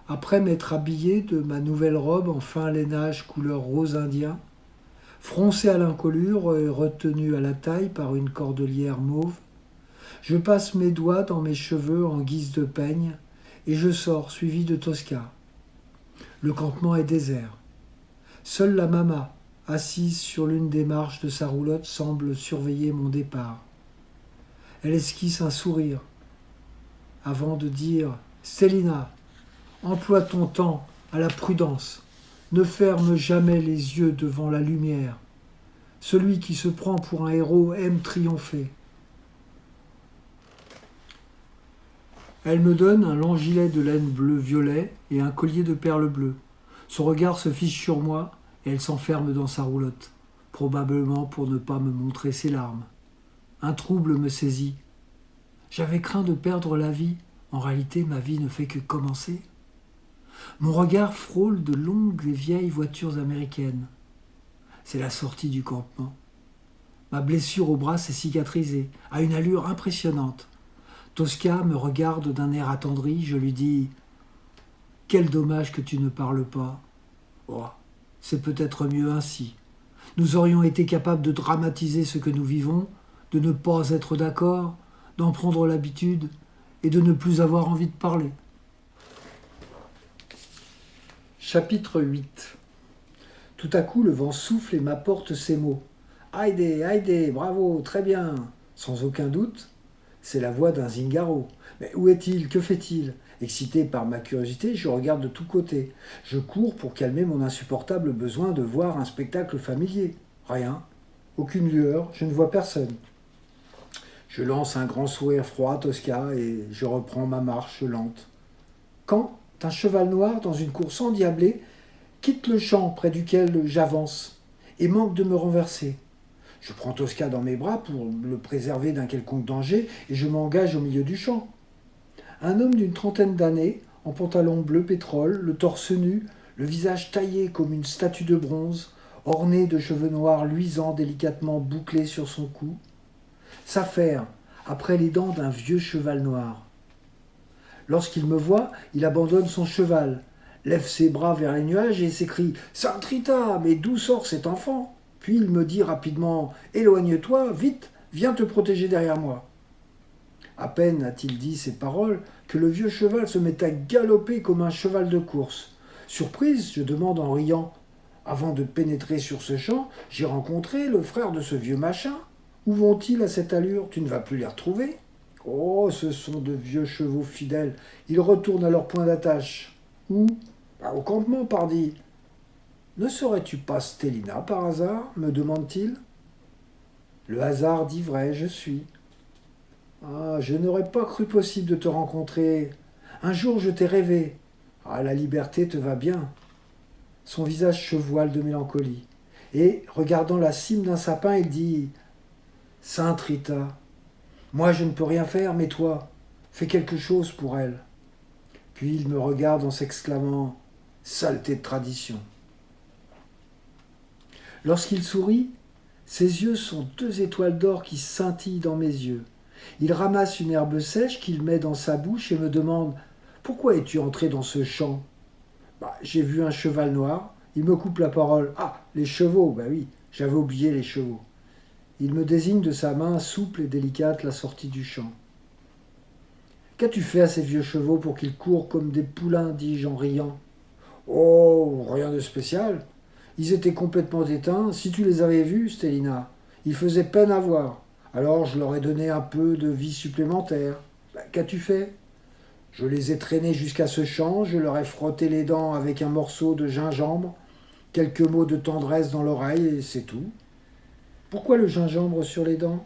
après m'être habillé de ma nouvelle robe en fin lainage couleur rose indien, froncé à l'encolure et retenu à la taille par une cordelière mauve, je passe mes doigts dans mes cheveux en guise de peigne et je sors suivi de Tosca. Le campement est désert. Seule la mama, assise sur l'une des marches de sa roulotte, semble surveiller mon départ. Elle esquisse un sourire avant de dire « Stélina, emploie ton temps à la prudence. Ne ferme jamais les yeux devant la lumière. Celui qui se prend pour un héros aime triompher. » Elle me donne un long gilet de laine bleu-violet et un collier de perles bleues. Son regard se fiche sur moi et elle s'enferme dans sa roulotte, probablement pour ne pas me montrer ses larmes. Un trouble me saisit. J'avais craint de perdre la vie. En réalité, ma vie ne fait que commencer. Mon regard frôle de longues et vieilles voitures américaines. C'est la sortie du campement. Ma blessure au bras s'est cicatrisée, à une allure impressionnante. Tosca me regarde d'un air attendri. Je lui dis « Quel dommage que tu ne parles pas. Oh, c'est peut-être mieux ainsi. Nous aurions été capables de dramatiser ce que nous vivons, de ne pas être d'accord, d'en prendre l'habitude et de ne plus avoir envie de parler. » Chapitre 8. Tout à coup, le vent souffle et m'apporte ces mots. « Haïdé, haïdé, bravo, très bien !» Sans aucun doute, c'est la voix d'un Zingaro. Mais où est-il? Que fait-il? Excité par ma curiosité, je regarde de tous côtés. Je cours pour calmer mon insupportable besoin de voir un spectacle familier. Rien. Aucune lueur, je ne vois personne. Je lance un grand sourire froid à Tosca et je reprends ma marche lente. Quand un cheval noir dans une course endiablée quitte le champ près duquel j'avance et manque de me renverser. Je prends Tosca dans mes bras pour le préserver d'un quelconque danger et je m'engage au milieu du champ. Un homme d'une trentaine d'années, en pantalon bleu pétrole, le torse nu, le visage taillé comme une statue de bronze, orné de cheveux noirs luisants délicatement bouclés sur son cou, s'affaire après les dents d'un vieux cheval noir. Lorsqu'il me voit, il abandonne son cheval, lève ses bras vers les nuages et s'écrie « Sainte Rita, mais d'où sort cet enfant ?» Puis il me dit rapidement « Éloigne-toi, vite, viens te protéger derrière moi. » À peine a-t-il dit ces paroles que le vieux cheval se met à galoper comme un cheval de course. Surprise, je demande en riant « Avant de pénétrer sur ce champ, j'ai rencontré le frère de ce vieux machin. Où vont-ils à cette allure? Tu ne vas plus les retrouver ?» Oh, ce sont de vieux chevaux fidèles. Ils retournent à leur point d'attache. Où? Au campement, pardi. Ne serais-tu pas Stélina par hasard? Me demande-t-il. Le hasard dit vrai, je suis. Ah, je n'aurais pas cru possible de te rencontrer. Un jour, je t'ai rêvé. Ah, la liberté te va bien. Son visage se voile de mélancolie. Et, regardant la cime d'un sapin, il dit « Sainte Rita, moi je ne peux rien faire, mais toi, fais quelque chose pour elle. » Puis il me regarde en s'exclamant « Saleté de tradition !» Lorsqu'il sourit, ses yeux sont 2 étoiles d'or qui scintillent dans mes yeux. Il ramasse une herbe sèche qu'il met dans sa bouche et me demande « Pourquoi es-tu entré dans ce champ ?»« J'ai vu un cheval noir. » Il me coupe la parole. « Ah, les chevaux, oui, j'avais oublié les chevaux. » Il me désigne de sa main souple et délicate la sortie du champ. « Qu'as-tu fait à ces vieux chevaux pour qu'ils courent comme des poulains ?» dis-je en riant. « Oh, rien de spécial. Ils étaient complètement éteints. Si tu les avais vus, Stélina, ils faisaient peine à voir. Alors je leur ai donné un peu de vie supplémentaire. Qu'as-tu fait ? Je les ai traînés jusqu'à ce champ, je leur ai frotté les dents avec un morceau de gingembre, quelques mots de tendresse dans l'oreille et c'est tout. Pourquoi le gingembre sur les dents ?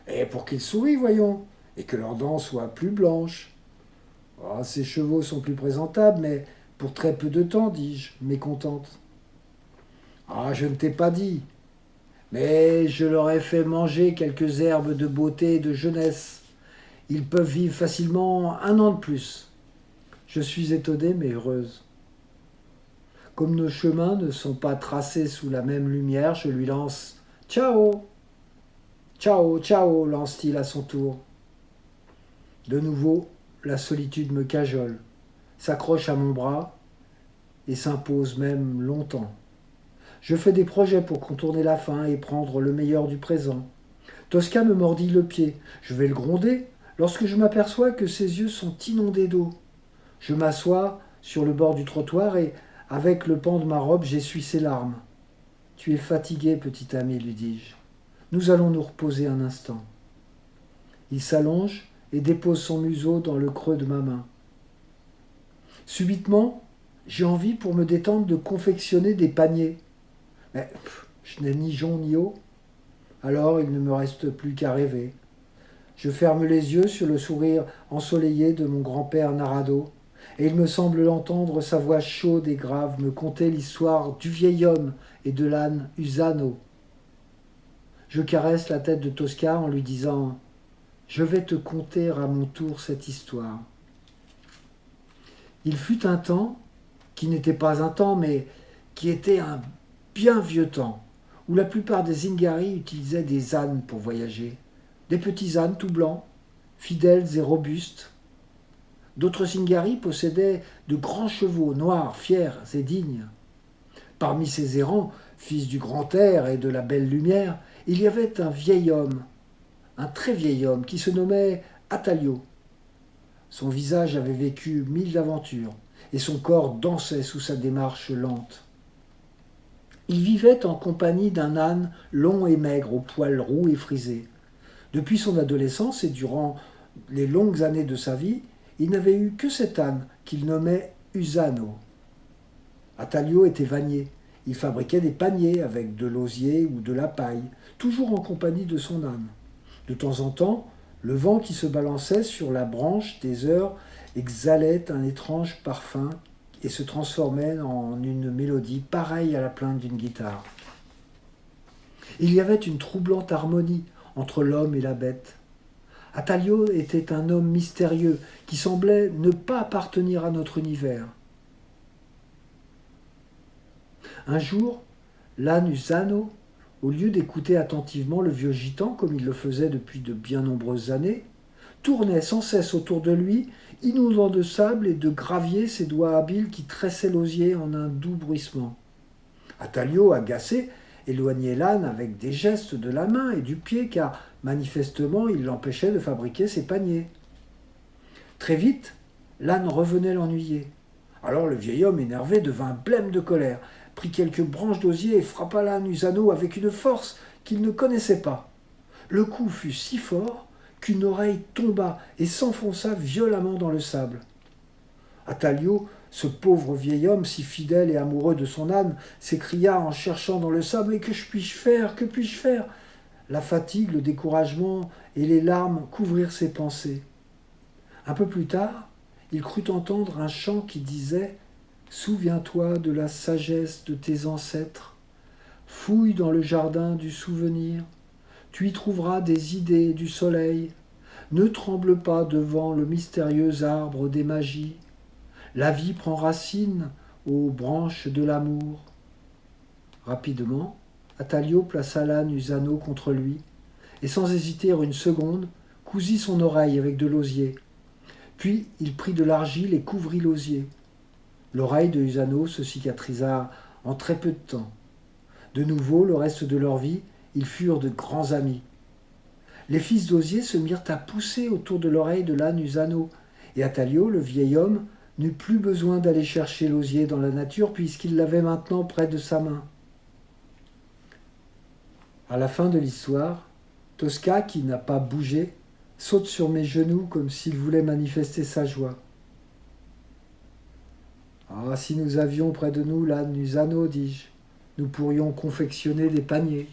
Et pour qu'ils sourient, voyons, et que leurs dents soient plus blanches. Ah, ces chevaux sont plus présentables, mais pour très peu de temps, dis-je, mécontente. Ah, je ne t'ai pas dit, mais je leur ai fait manger quelques herbes de beauté et de jeunesse. Ils peuvent vivre facilement 1 an de plus. Je suis étonnée mais heureuse. Comme nos chemins ne sont pas tracés sous la même lumière, je lui lance Ciao. Ciao, ciao, lance-t-il à son tour. De nouveau, la solitude me cajole, s'accroche à mon bras et s'impose même longtemps. Je fais des projets pour contourner la faim et prendre le meilleur du présent. Tosca me mordit le pied. Je vais le gronder lorsque je m'aperçois que ses yeux sont inondés d'eau. Je m'assois sur le bord du trottoir et, avec le pan de ma robe, j'essuie ses larmes. Tu es fatigué, petit ami, lui dis-je. Nous allons nous reposer un instant. Il s'allonge et dépose son museau dans le creux de ma main. Subitement, j'ai envie, pour me détendre, de confectionner des paniers. Mais je n'ai ni jonc ni eau. Alors il ne me reste plus qu'à rêver. Je ferme les yeux sur le sourire ensoleillé de mon grand-père Narado, et il me semble entendre sa voix chaude et grave me conter l'histoire du vieil homme et de l'âne Usano. Je caresse la tête de Tosca en lui disant « Je vais te conter à mon tour cette histoire. » Il fut un temps, qui n'était pas un temps, mais qui était un bien vieux temps, où la plupart des Zingari utilisaient des ânes pour voyager. Des petits ânes tout blancs, fidèles et robustes. D'autres Zingari possédaient de grands chevaux noirs, fiers et dignes. Parmi ces errants, fils du grand air et de la belle lumière, il y avait un vieil homme, un très vieil homme, qui se nommait Atalio. Son visage avait vécu 1000 aventures, et son corps dansait sous sa démarche lente. Il vivait en compagnie d'un âne long et maigre, aux poils roux et frisés. Depuis son adolescence et durant les longues années de sa vie, il n'avait eu que cet âne qu'il nommait Usano. Atalio était vannier. Il fabriquait des paniers avec de l'osier ou de la paille, toujours en compagnie de son âne. De temps en temps, le vent qui se balançait sur la branche des heures exhalait un étrange parfum et se transformait en une mélodie pareille à la plainte d'une guitare. Il y avait une troublante harmonie entre l'homme et la bête. Atalio était un homme mystérieux qui semblait ne pas appartenir à notre univers. Un jour, l'âne Usano, au lieu d'écouter attentivement le vieux gitan comme il le faisait depuis de bien nombreuses années, tournait sans cesse autour de lui, inondant de sable et de gravier ses doigts habiles qui tressaient l'osier en un doux bruissement. Atalio, agacé, éloignait l'âne avec des gestes de la main et du pied, car manifestement il l'empêchait de fabriquer ses paniers. Très vite, l'âne revenait l'ennuyer. Alors le vieil homme énervé devint blême de colère, prit quelques branches d'osier et frappa l'âne Usano avec une force qu'il ne connaissait pas. Le coup fut si fort qu'une oreille tomba et s'enfonça violemment dans le sable. Atalio, ce pauvre vieil homme si fidèle et amoureux de son âne, s'écria en cherchant dans le sable « Mais que puis-je faire? Que puis-je faire ?» La fatigue, le découragement et les larmes couvrirent ses pensées. Un peu plus tard, il crut entendre un chant qui disait « Souviens-toi de la sagesse de tes ancêtres, fouille dans le jardin du souvenir, tu y trouveras des idées du soleil, ne tremble pas devant le mystérieux arbre des magies, la vie prend racine aux branches de l'amour. » Rapidement, Atalio plaça l'âne Usano contre lui, et sans hésiter une seconde, cousit son oreille avec de l'osier. Puis il prit de l'argile et couvrit l'osier. L'oreille de Usano se cicatrisa en très peu de temps. De nouveau, le reste de leur vie, ils furent de grands amis. Les fils d'osier se mirent à pousser autour de l'oreille de l'âne Usano, et Atalio, le vieil homme, n'eut plus besoin d'aller chercher l'osier dans la nature puisqu'il l'avait maintenant près de sa main. À la fin de l'histoire, Tosca, qui n'a pas bougé, saute sur mes genoux comme s'il voulait manifester sa joie. « Ah, si nous avions près de nous l'âne Usano, dis-je, nous pourrions confectionner des paniers. »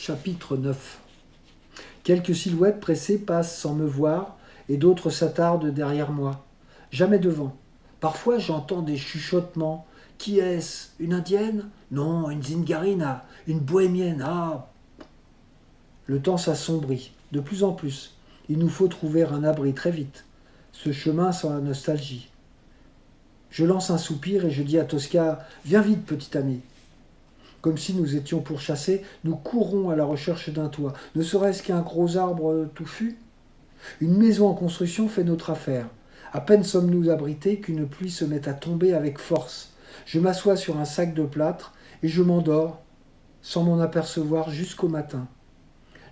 Chapitre 9. Quelques silhouettes pressées passent sans me voir, et d'autres s'attardent derrière moi. Jamais devant. Parfois j'entends des chuchotements. Qui est-ce? Une indienne? Non, une zingarina, une bohémienne. Ah! Le temps s'assombrit, de plus en plus. Il nous faut trouver un abri très vite. Ce chemin sent la nostalgie. Je lance un soupir et je dis à Tosca: Viens vite, petit ami. Comme si nous étions pourchassés, nous courons à la recherche d'un toit. Ne serait-ce qu'un gros arbre touffu? Une maison en construction fait notre affaire. À peine sommes-nous abrités qu'une pluie se met à tomber avec force. Je m'assois sur un sac de plâtre et je m'endors, sans m'en apercevoir jusqu'au matin.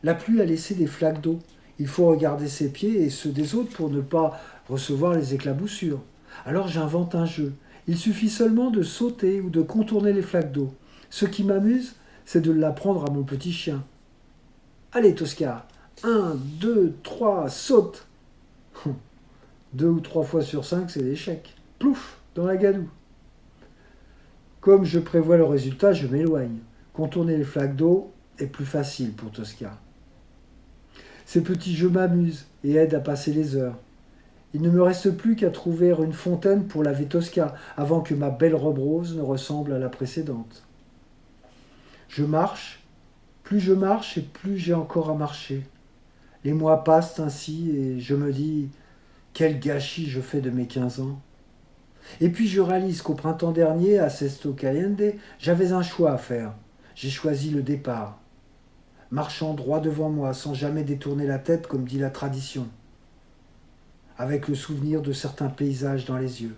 La pluie a laissé des flaques d'eau. Il faut regarder ses pieds et ceux des autres pour ne pas recevoir les éclaboussures. Alors j'invente un jeu. Il suffit seulement de sauter ou de contourner les flaques d'eau. Ce qui m'amuse, c'est de l'apprendre à mon petit chien. Allez, Tosca, 1, 2, 3, saute. 2 ou 3 fois sur 5, c'est l'échec. Plouf, dans la gadoue. Comme je prévois le résultat, je m'éloigne. Contourner les flaques d'eau est plus facile pour Tosca. Ces petits jeux m'amusent et aident à passer les heures. Il ne me reste plus qu'à trouver une fontaine pour laver Tosca avant que ma belle robe rose ne ressemble à la précédente. Je marche et plus j'ai encore à marcher. Les mois passent ainsi et je me dis quel gâchis je fais de mes 15 ans. Et puis je réalise qu'au printemps dernier, à Sesto Caliente, j'avais un choix à faire. J'ai choisi le départ, marchant droit devant moi sans jamais détourner la tête comme dit la tradition, avec le souvenir de certains paysages dans les yeux.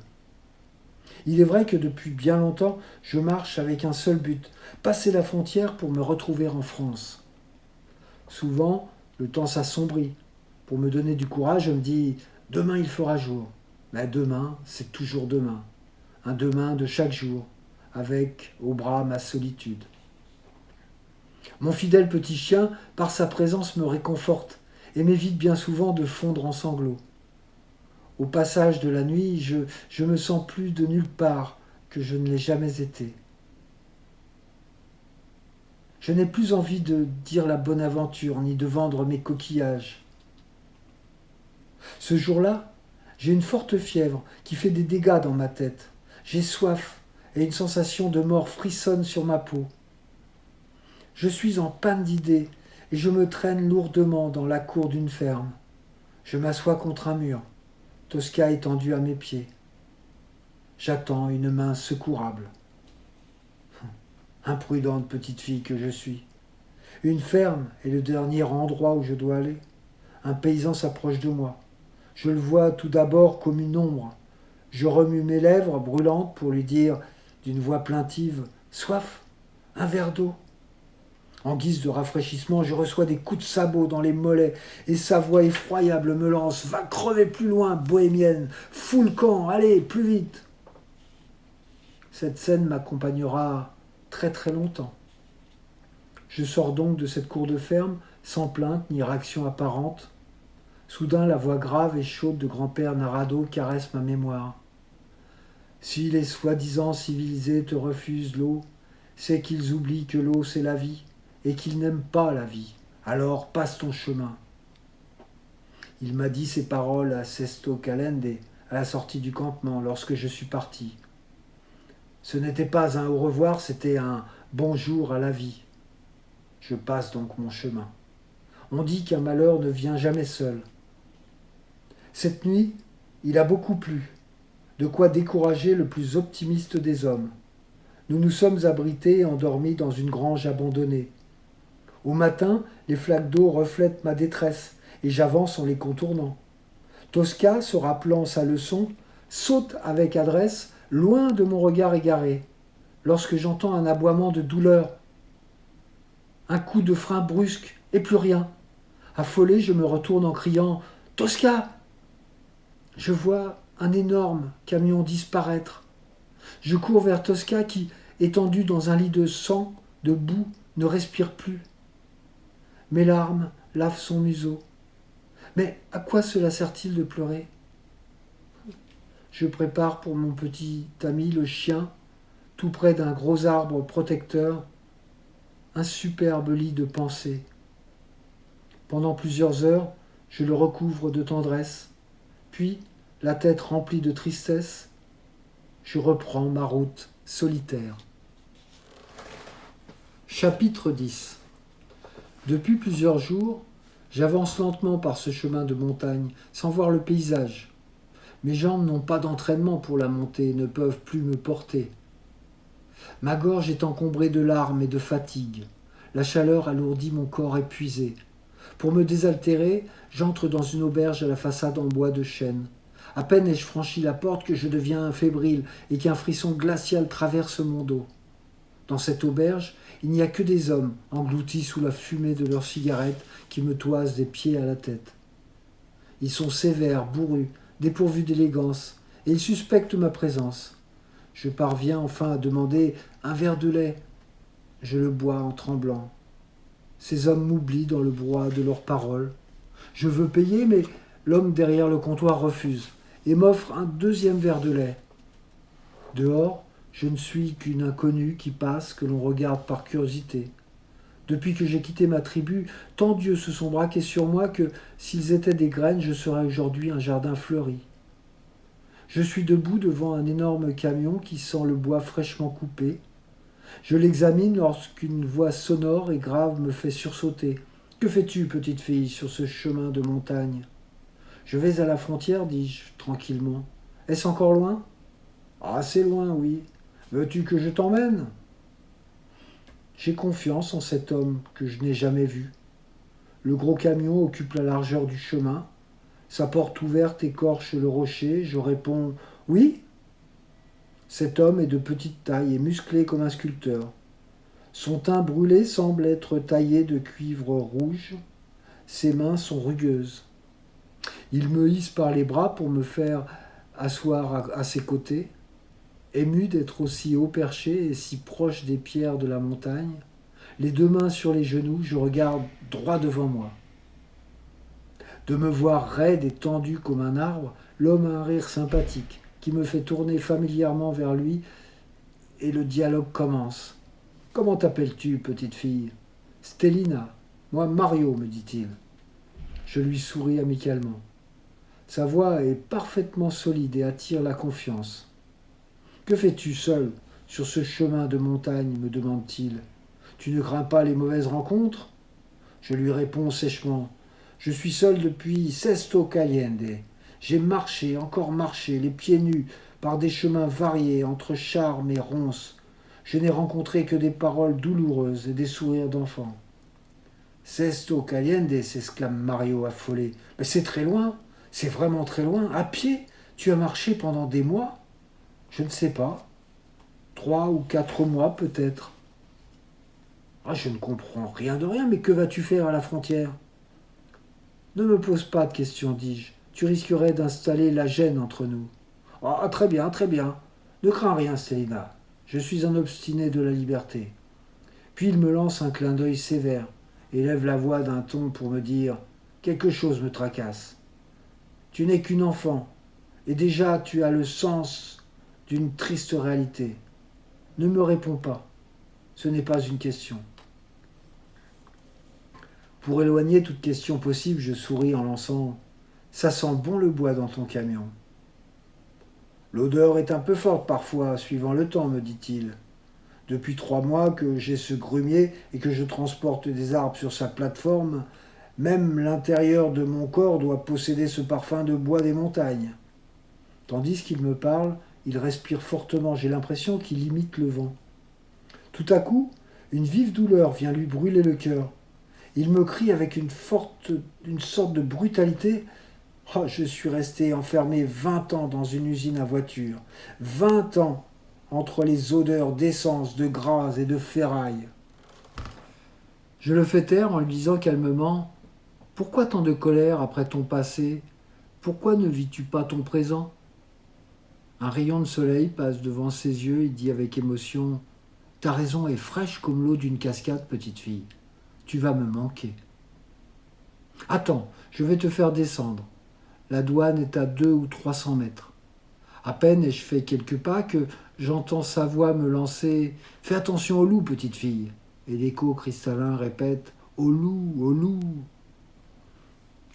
Il est vrai que depuis bien longtemps, je marche avec un seul but, passer la frontière pour me retrouver en France. Souvent, le temps s'assombrit. Pour me donner du courage, je me dis « demain il fera jour ». Mais demain, c'est toujours demain. Un demain de chaque jour, avec au bras ma solitude. Mon fidèle petit chien, par sa présence, me réconforte et m'évite bien souvent de fondre en sanglots. Au passage de la nuit, je me sens plus de nulle part que je ne l'ai jamais été. Je n'ai plus envie de dire la bonne aventure, ni de vendre mes coquillages. Ce jour-là, j'ai une forte fièvre qui fait des dégâts dans ma tête. J'ai soif et une sensation de mort frissonne sur ma peau. Je suis en panne d'idées et je me traîne lourdement dans la cour d'une ferme. Je m'assois contre un mur. Tosca étendue à mes pieds. J'attends une main secourable. Imprudente petite fille que je suis. Une ferme est le dernier endroit où je dois aller. Un paysan s'approche de moi. Je le vois tout d'abord comme une ombre. Je remue mes lèvres brûlantes pour lui dire d'une voix plaintive « Soif, un verre d'eau ». En guise de rafraîchissement, je reçois des coups de sabot dans les mollets et sa voix effroyable me lance « Va crever plus loin, bohémienne, fous le camp, allez, plus vite !» Cette scène m'accompagnera très très longtemps. Je sors donc de cette cour de ferme sans plainte ni réaction apparente. Soudain, la voix grave et chaude de grand-père Narado caresse ma mémoire. Si les soi-disant civilisés te refusent l'eau, c'est qu'ils oublient que l'eau c'est la vie et qu'ils n'aiment pas la vie. Alors passe ton chemin. Il m'a dit ces paroles à Sesto Caliente, à la sortie du campement, lorsque je suis parti. Ce n'était pas un au revoir, c'était un bonjour à la vie. Je passe donc mon chemin. On dit qu'un malheur ne vient jamais seul. Cette nuit, il a beaucoup plu, de quoi décourager le plus optimiste des hommes. Nous nous sommes abrités et endormis dans une grange abandonnée. Au matin, les flaques d'eau reflètent ma détresse et j'avance en les contournant. Tosca, se rappelant sa leçon, saute avec adresse, loin de mon regard égaré, lorsque j'entends un aboiement de douleur. Un coup de frein brusque et plus rien. Affolé, je me retourne en criant « Tosca !» Je vois un énorme camion disparaître. Je cours vers Tosca qui, étendue dans un lit de sang, de boue, ne respire plus. Mes larmes lavent son museau. Mais à quoi cela sert-il de pleurer? Je prépare pour mon petit ami le chien, tout près d'un gros arbre protecteur. un superbe lit de pensée. Pendant plusieurs heures, je le recouvre de tendresse, puis, la tête remplie de tristesse, je reprends ma route solitaire. Chapitre 10. Depuis plusieurs jours, j'avance lentement par ce chemin de montagne, sans voir le paysage. Mes jambes n'ont pas d'entraînement pour la montée et ne peuvent plus me porter. Ma gorge est encombrée de larmes et de fatigue. La chaleur alourdit mon corps épuisé. Pour me désaltérer, j'entre dans une auberge à la façade en bois de chêne. À peine ai-je franchi la porte que je deviens fébrile et qu'un frisson glacial traverse mon dos. Dans cette auberge, il n'y a que des hommes, engloutis sous la fumée de leurs cigarettes, qui me toisent des pieds à la tête. Ils sont sévères, bourrus, dépourvus d'élégance, et ils suspectent ma présence. Je parviens enfin à demander un verre de lait. Je le bois en tremblant. Ces hommes m'oublient dans le brouhaha de leurs paroles. Je veux payer, mais l'homme derrière le comptoir refuse et m'offre un deuxième verre de lait. Dehors, je ne suis qu'une inconnue qui passe, que l'on regarde par curiosité. Depuis que j'ai quitté ma tribu, tant d'yeux se sont braqués sur moi que, s'ils étaient des graines, je serais aujourd'hui un jardin fleuri. Je suis debout devant un énorme camion qui sent le bois fraîchement coupé. Je l'examine lorsqu'une voix sonore et grave me fait sursauter. « Que fais-tu, petite fille, sur ce chemin de montagne ?»« Je vais à la frontière, dis-je tranquillement. Est-ce encore loin ? » ?»« Assez loin, oui. Veux-tu que je t'emmène ?» J'ai confiance en cet homme que je n'ai jamais vu. Le gros camion occupe la largeur du chemin. Sa porte ouverte écorche le rocher. Je réponds « Oui ?» Cet homme est de petite taille et musclé comme un sculpteur. Son teint brûlé semble être taillé de cuivre rouge. Ses mains sont rugueuses. Il me hisse par les bras pour me faire asseoir à ses côtés. Ému d'être aussi haut perché et si proche des pierres de la montagne, les deux mains sur les genoux, je regarde droit devant moi. De me voir raide et tendu comme un arbre, l'homme a un rire sympathique qui me fait tourner familièrement vers lui et le dialogue commence. « Comment t'appelles-tu, petite fille ?»« Stélina. Moi, Mario, me dit-il. » Je lui souris amicalement. Sa voix est parfaitement solide et attire la confiance. « Que fais-tu seul sur ce chemin de montagne ?» me demande-t-il. « Tu ne crains pas les mauvaises rencontres ?» Je lui réponds sèchement. « Je suis seul depuis Sesto Caliente. J'ai marché, encore marché, les pieds nus, par des chemins variés, entre charme et ronces. Je n'ai rencontré que des paroles douloureuses et des sourires d'enfants. »« Sesto Caliente » s'exclame Mario affolé. « Mais c'est très loin, c'est vraiment très loin. À pied, tu as marché pendant des mois ?»« Je ne sais pas. 3 ou 4 mois peut-être. »« Ah, je ne comprends rien de rien, mais que vas-tu faire à la frontière ?»« Ne me pose pas de questions, dis-je. Tu risquerais d'installer la gêne entre nous. »« Ah, très bien, très bien. Ne crains rien, Stélina. Je suis un obstiné de la liberté. » Puis il me lance un clin d'œil sévère et lève la voix d'un ton pour me dire « Quelque chose me tracasse. Tu n'es qu'une enfant, et déjà tu as le sens d'une triste réalité. Ne me réponds pas. Ce n'est pas une question. » Pour éloigner toute question possible, je souris en lançant « Ça sent bon le bois dans ton camion. » « L'odeur est un peu forte parfois, suivant le temps, me dit-il. Depuis 3 mois que j'ai ce grumier et que je transporte des arbres sur sa plateforme, même l'intérieur de mon corps doit posséder ce parfum de bois des montagnes. » Tandis qu'il me parle, il respire fortement, j'ai l'impression qu'il imite le vent. Tout à coup, une vive douleur vient lui brûler le cœur. Il me crie avec une sorte de brutalité. Oh, je suis resté enfermé 20 ans dans une usine à voitures. 20 ans entre les odeurs d'essence, de gras et de ferraille. Je le fais taire en lui disant calmement « Pourquoi tant de colère après ton passé ? Pourquoi ne vis-tu pas ton présent ?» Un rayon de soleil passe devant ses yeux et dit avec émotion « Ta raison est fraîche comme l'eau d'une cascade, petite fille. Tu vas me manquer. »« Attends, je vais te faire descendre. La douane est à 200 ou 300 mètres. » À peine ai-je fait quelques pas que j'entends sa voix me lancer « Fais attention au loup, petite fille. et l'écho cristallin répète « Au loup, au loup !»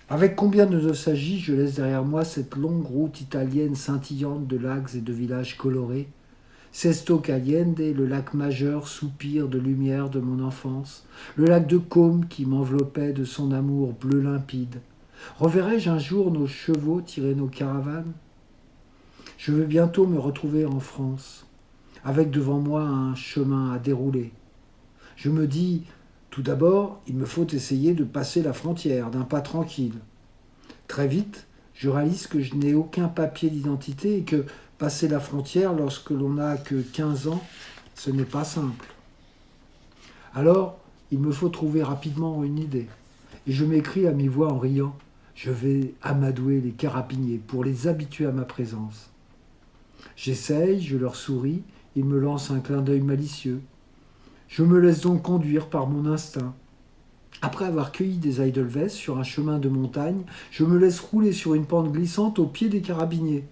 Avec combien de nostalgie je laisse derrière moi cette longue route italienne scintillante de lacs et de villages colorés. Sesto Caliente, le lac majeur, soupir de lumière de mon enfance, le lac de Côme qui m'enveloppait de son amour bleu limpide. Reverrai-je un jour nos chevaux tirer nos caravanes? Je veux bientôt me retrouver en France, avec devant moi un chemin à dérouler. Je me dis, tout d'abord, il me faut essayer de passer la frontière d'un pas tranquille. Très vite, je réalise que je n'ai aucun papier d'identité et que passer la frontière lorsque l'on n'a que 15 ans, ce n'est pas simple. Alors, il me faut trouver rapidement une idée. Et je m'écris à mi-voix en riant, je vais amadouer les carabiniers pour les habituer à ma présence. J'essaye, je leur souris, ils me lancent un clin d'œil malicieux. Je me laisse donc conduire par mon instinct. Après avoir cueilli des Eidelweiss sur un chemin de montagne, je me laisse rouler sur une pente glissante au pied des carabiniers.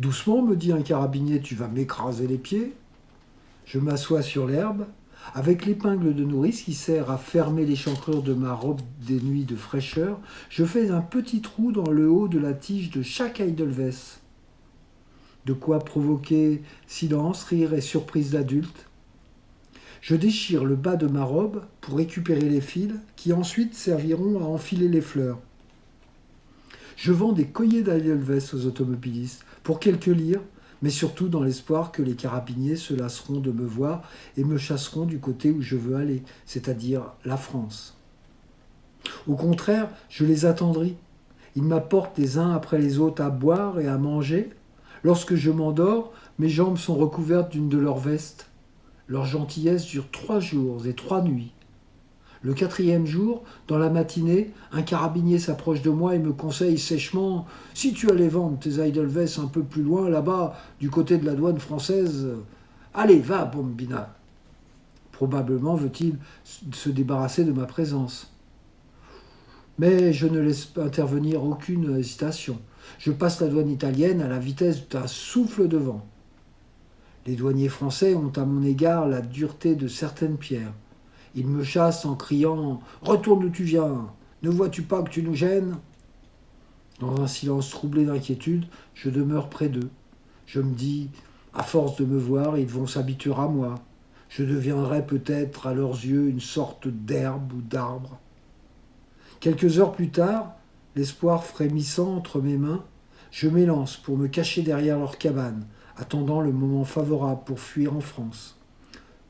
Doucement, me dit un carabinier, tu vas m'écraser les pieds. Je m'assois sur l'herbe, avec l'épingle de nourrice qui sert à fermer l'échancrure de ma robe des nuits de fraîcheur, je fais un petit trou dans le haut de la tige de chaque Eidelweiss. De quoi provoquer silence, rire et surprise d'adulte. Je déchire le bas de ma robe pour récupérer les fils qui ensuite serviront à enfiler les fleurs. Je vends des colliers d'Eidelweiss aux automobilistes pour quelques lire, mais surtout dans l'espoir que les carabiniers se lasseront de me voir et me chasseront du côté où je veux aller, c'est-à-dire la France. Au contraire, je les attendris. Ils m'apportent les uns après les autres à boire et à manger. Lorsque je m'endors, mes jambes sont recouvertes d'une de leurs vestes. Leur gentillesse dure 3 jours et 3 nuits. Le 4e jour, dans la matinée, un carabinier s'approche de moi et me conseille sèchement « Si tu allais vendre tes Eidelweiss un peu plus loin, là-bas, du côté de la douane française, allez, va, Bombina !» Probablement veut-il se débarrasser de ma présence. Mais je ne laisse intervenir aucune hésitation. Je passe la douane italienne à la vitesse d'un souffle de vent. Les douaniers français ont à mon égard la dureté de certaines pierres. Ils me chassent en criant « Retourne d'où tu viens, ne vois-tu pas que tu nous gênes ?» Dans un silence troublé d'inquiétude, je demeure près d'eux. Je me dis « À force de me voir, ils vont s'habituer à moi. Je deviendrai peut-être à leurs yeux une sorte d'herbe ou d'arbre. » Quelques heures plus tard, l'espoir frémissant entre mes mains, je m'élance pour me cacher derrière leur cabane, attendant le moment favorable pour fuir en France.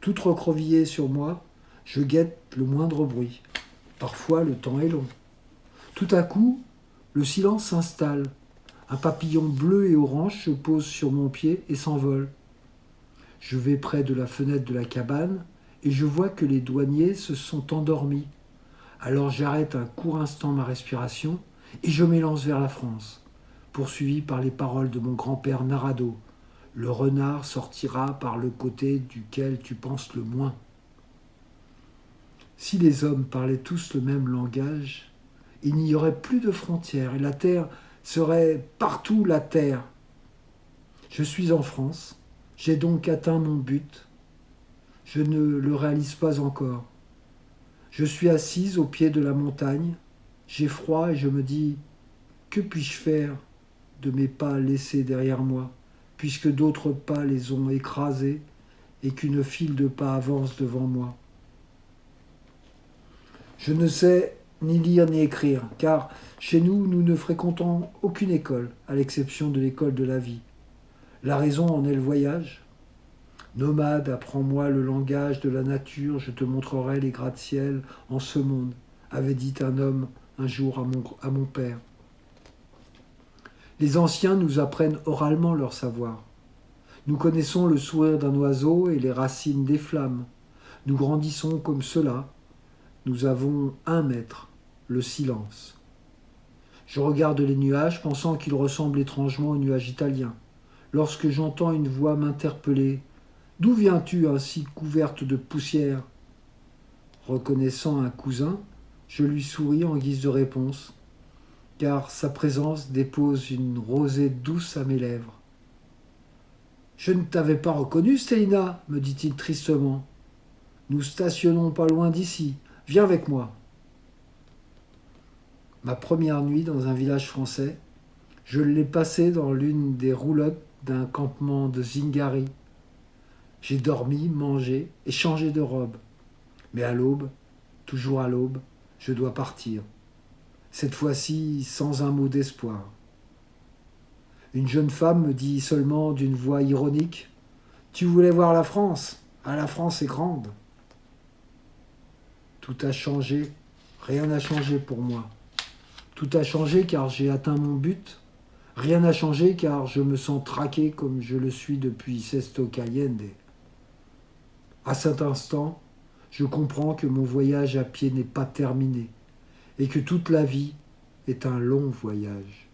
Tout recroquevillé sur moi, je guette le moindre bruit. Parfois, le temps est long. Tout à coup, le silence s'installe. Un papillon bleu et orange se pose sur mon pied et s'envole. Je vais près de la fenêtre de la cabane et je vois que les douaniers se sont endormis. Alors j'arrête un court instant ma respiration et je m'élance vers la France, poursuivi par les paroles de mon grand-père Narado. Le renard sortira par le côté duquel tu penses le moins. Si les hommes parlaient tous le même langage, il n'y aurait plus de frontières et la terre serait partout la terre. Je suis en France, j'ai donc atteint mon but. Je ne le réalise pas encore. Je suis assise au pied de la montagne, j'ai froid et je me dis « Que puis-je faire de mes pas laissés derrière moi ?» puisque d'autres pas les ont écrasés et qu'une file de pas avance devant moi. Je ne sais ni lire ni écrire, car chez nous, nous ne fréquentons aucune école, à l'exception de l'école de la vie. La raison en est le voyage. Nomade, apprends-moi le langage de la nature, je te montrerai les gratte-ciel en ce monde, avait dit un homme un jour à mon père. Les anciens nous apprennent oralement leur savoir. Nous connaissons le sourire d'un oiseau et les racines des flammes. Nous grandissons comme cela. Nous avons un maître, le silence. Je regarde les nuages, pensant qu'ils ressemblent étrangement aux nuages italiens. Lorsque j'entends une voix m'interpeller, « D'où viens-tu ainsi couverte de poussière ?» Reconnaissant un cousin, je lui souris en guise de réponse, car sa présence dépose une rosée douce à mes lèvres. « Je ne t'avais pas reconnue, Stélina, me dit-il tristement. Nous stationnons pas loin d'ici. Viens avec moi. Ma première nuit dans un village français, je l'ai passée dans l'une des roulottes d'un campement de Zingari. J'ai dormi, mangé et changé de robe. Mais à l'aube, toujours à l'aube, je dois partir. Cette fois-ci sans un mot d'espoir. Une jeune femme me dit seulement d'une voix ironique « Tu voulais voir la France ? Ah, la France est grande !» Tout a changé, rien n'a changé pour moi. Tout a changé car j'ai atteint mon but. Rien n'a changé car je me sens traqué comme je le suis depuis Sesto Callende. À cet instant, je comprends que mon voyage à pied n'est pas terminé et que toute la vie est un long voyage.